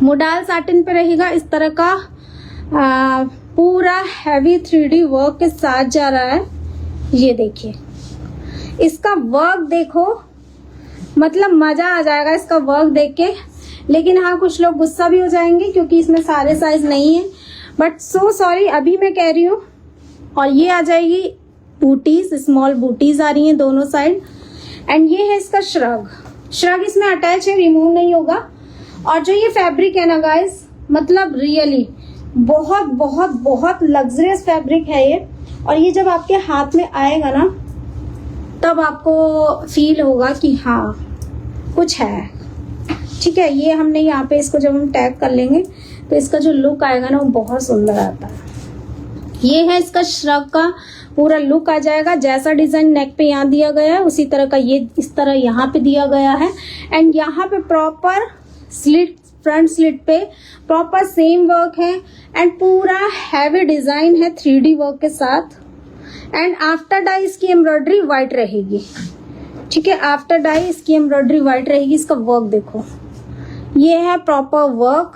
मोडाल साटिन पे रहेगा इस तरह का पूरा हैवी 3D वर्क के साथ जा रहा है। ये देखिए इसका वर्क देखो, मतलब मजा आ जाएगा इसका वर्क देख के। लेकिन हाँ, कुछ लोग गुस्सा भी हो जाएंगे क्योंकि इसमें सारे साइज नहीं है, बट सो सॉरी, अभी मैं कह रही हूँ। और ये आ जाएगी बूटीज, स्मॉल बूटीज आ रही हैं दोनों साइड, एंड ये है इसका श्रग। श्रग इसमें अटैच है, रिमूव नहीं होगा। और जो ये फैब्रिक है ना गाइस, मतलब रियली बहुत बहुत बहुत लग्जरियस फैब्रिक है ये। और ये जब आपके हाथ में आएगा ना, तब आपको फील होगा कि हाँ कुछ है, ठीक है। ये हमने यहाँ पे इसको जब हम टैग कर लेंगे तो इसका जो लुक आएगा ना, वो बहुत सुंदर आता है। ये है इसका श्रग का पूरा लुक आ जाएगा, जैसा डिजाइन नेक पे यहाँ दिया गया है उसी तरह का ये इस तरह यहाँ पे दिया गया है। एंड यहाँ पे प्रॉपर स्लिट, फ्रंट स्लिट पे प्रॉपर सेम वर्क है, एंड पूरा हैवी डिजाइन है 3D वर्क के साथ। एंड आफ्टर डाई इसकी एम्ब्रॉयडरी व्हाइट रहेगी, ठीक है। आफ्टर डाई इसकी एम्ब्रॉयडरी व्हाइट रहेगी। इसका वर्क देखो, ये है proper work,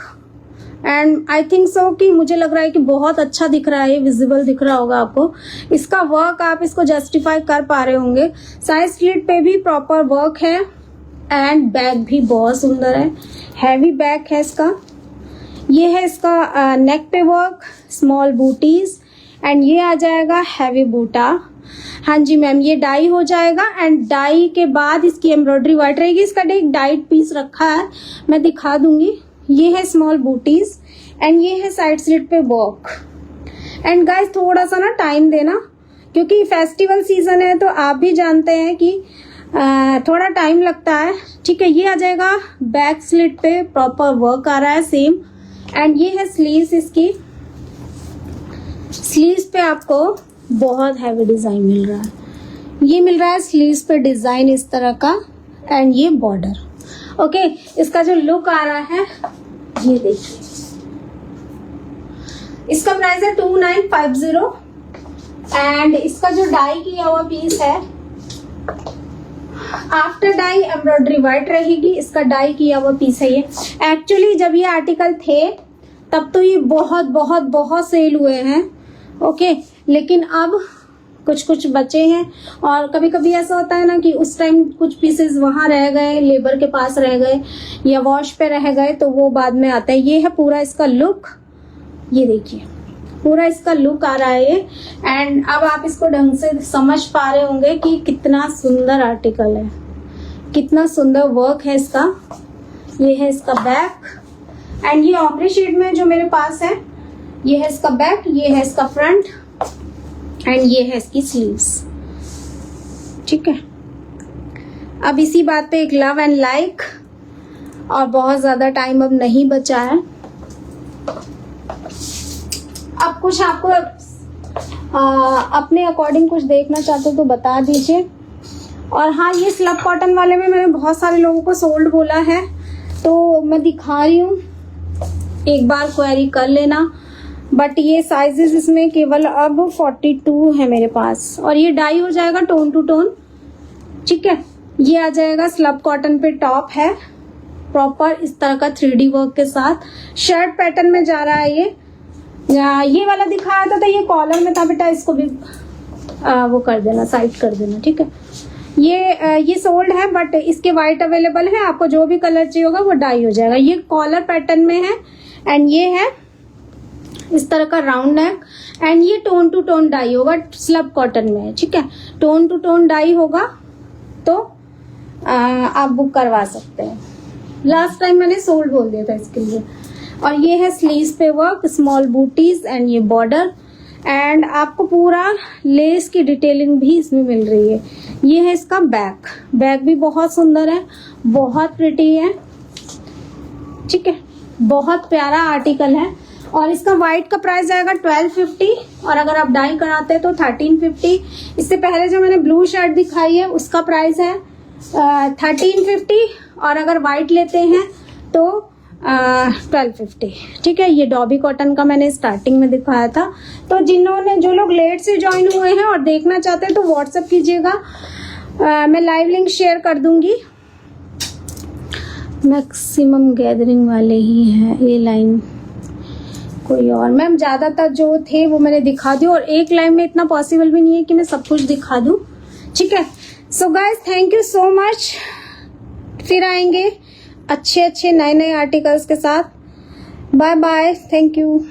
and I think so कि मुझे लग रहा है कि बहुत अच्छा दिख रहा है, ये विजिबल दिख रहा होगा आपको। इसका वर्क आप इसको जस्टिफाई कर पा रहे होंगे। साइड स्लिट पे भी प्रॉपर वर्क है, एंड बैक भी बहुत सुंदर है, हैवी बैक है इसका। ये है इसका नेक पे वर्क, स्मॉल बूटीज, एंड ये आ जाएगा हैवी बूटा। हाँ जी मैम, ये डाई हो जाएगा, एंड डाई के बाद इसकी एम्ब्रॉयडरी व्हाइट रहेगी। इसका एक डाइट पीस रखा है, मैं दिखा दूंगी। ये है स्मॉल बूटीज, एंड ये है साइड स्लिट पे वर्क। एंड गाइस थोड़ा सा ना टाइम देना, क्योंकि फेस्टिवल सीजन है, तो आप भी जानते हैं कि थोड़ा टाइम लगता है, ठीक है। ये आ जाएगा बैक स्लिट पे प्रॉपर वर्क आ रहा है सेम। एंड ये है स्लीव्स इसकी, स्लीव्स पे आपको बहुत हैवी डिजाइन मिल रहा है। ये मिल रहा है स्लीव्स पे डिजाइन इस तरह का, एंड ये बॉर्डर, ओके। इसका जो लुक आ रहा है ये देखिए, इसका प्राइस है 2950, एंड इसका जो डाई किया हुआ पीस है, आफ्टर डाई एम्ब्रॉयडरी व्हाइट रहेगी। इसका डाई किया हुआ पीस है ये। एक्चुअली जब ये आर्टिकल थे तब तो ये बहुत बहुत बहुत सेल हुए हैं, ओके। लेकिन अब कुछ कुछ बचे हैं, और कभी कभी ऐसा होता है ना कि उस टाइम कुछ पीसेस वहां रह गए, लेबर के पास रह गए या वॉश पे रह गए, तो वो बाद में आता है। ये है पूरा इसका लुक, ये देखिए पूरा इसका लुक आ रहा है ये। एंड अब आप इसको ढंग से समझ पा रहे होंगे कि कितना सुंदर आर्टिकल है, कितना सुंदर वर्क है इसका। ये है इसका बैक, एंड ये ऑमरी शेड में जो मेरे पास है, ये है इसका बैक, ये है इसका फ्रंट, एंड ये है इसकी स्लीव्स, ठीक है। अब इसी बात पे एक लव एंड लाइक, और बहुत ज्यादा टाइम अब नहीं बचा है। अब कुछ आपको अपने अकॉर्डिंग कुछ देखना चाहते हो तो बता दीजिए। और हाँ, ये स्लब कॉटन वाले में मैंने बहुत सारे लोगों को सोल्ड बोला है, तो मैं दिखा रही हूँ, एक बार क्वेरी कर लेना। बट ये साइजेस इसमें केवल अब 42 है मेरे पास, और ये डाई हो जाएगा टोन टू टोन, ठीक है। ये आ जाएगा स्लब कॉटन पे टॉप है, प्रॉपर इस तरह का 3D वर्क के साथ। शर्ट पैटर्न में जा रहा है ये वाला दिखाया था, तो ये कॉलर में था बेटा, इसको भी वो कर देना, साइड कर देना, ठीक है। ये सोल्ड है, बट इसके वाइट अवेलेबल है, आपको जो भी कलर चाहिए होगा वो डाई हो जाएगा। ये कॉलर पैटर्न में है, एंड ये है इस तरह का राउंड नेक, एंड ये टोन टू टोन डाई होगा, स्लब कॉटन में है, ठीक है। टोन टू टोन डाई होगा तो आप बुक करवा सकते हैं। लास्ट टाइम मैंने सोल्ड बोल दिया था इसके लिए। और ये है स्लीव्स पे वर्क, स्मॉल बूटीज एंड ये बॉर्डर, एंड आपको पूरा लेस की डिटेलिंग भी इसमें मिल रही है। ये है इसका बैक, बैक भी बहुत सुंदर है, बहुत प्रिटी है, ठीक है, बहुत प्यारा आर्टिकल है। और इसका व्हाइट का प्राइस आएगा 1250, और अगर आप डाई कराते हैं तो 1350। इससे पहले जो मैंने ब्लू शर्ट दिखाई है उसका प्राइस है 1350, और अगर व्हाइट लेते हैं तो 1250, ठीक है। ये डॉबी कॉटन का मैंने स्टार्टिंग में दिखाया था। तो जो लोग लेट से ज्वाइन हुए हैं और देखना चाहते हैं तो व्हाट्सएप कीजिएगा, मैं लाइव लिंक शेयर कर दूंगी। मैक्सिमम गैदरिंग वाले ही हैं ये लाइन, कोई और मैम ज्यादातर जो थे वो मैंने दिखा दी, और एक लाइन में इतना पॉसिबल भी नहीं है कि मैं सब कुछ दिखा दूं, ठीक है। So guys thank you so much, फिर आएंगे अच्छे नए आर्टिकल्स के साथ। Bye bye, thank you.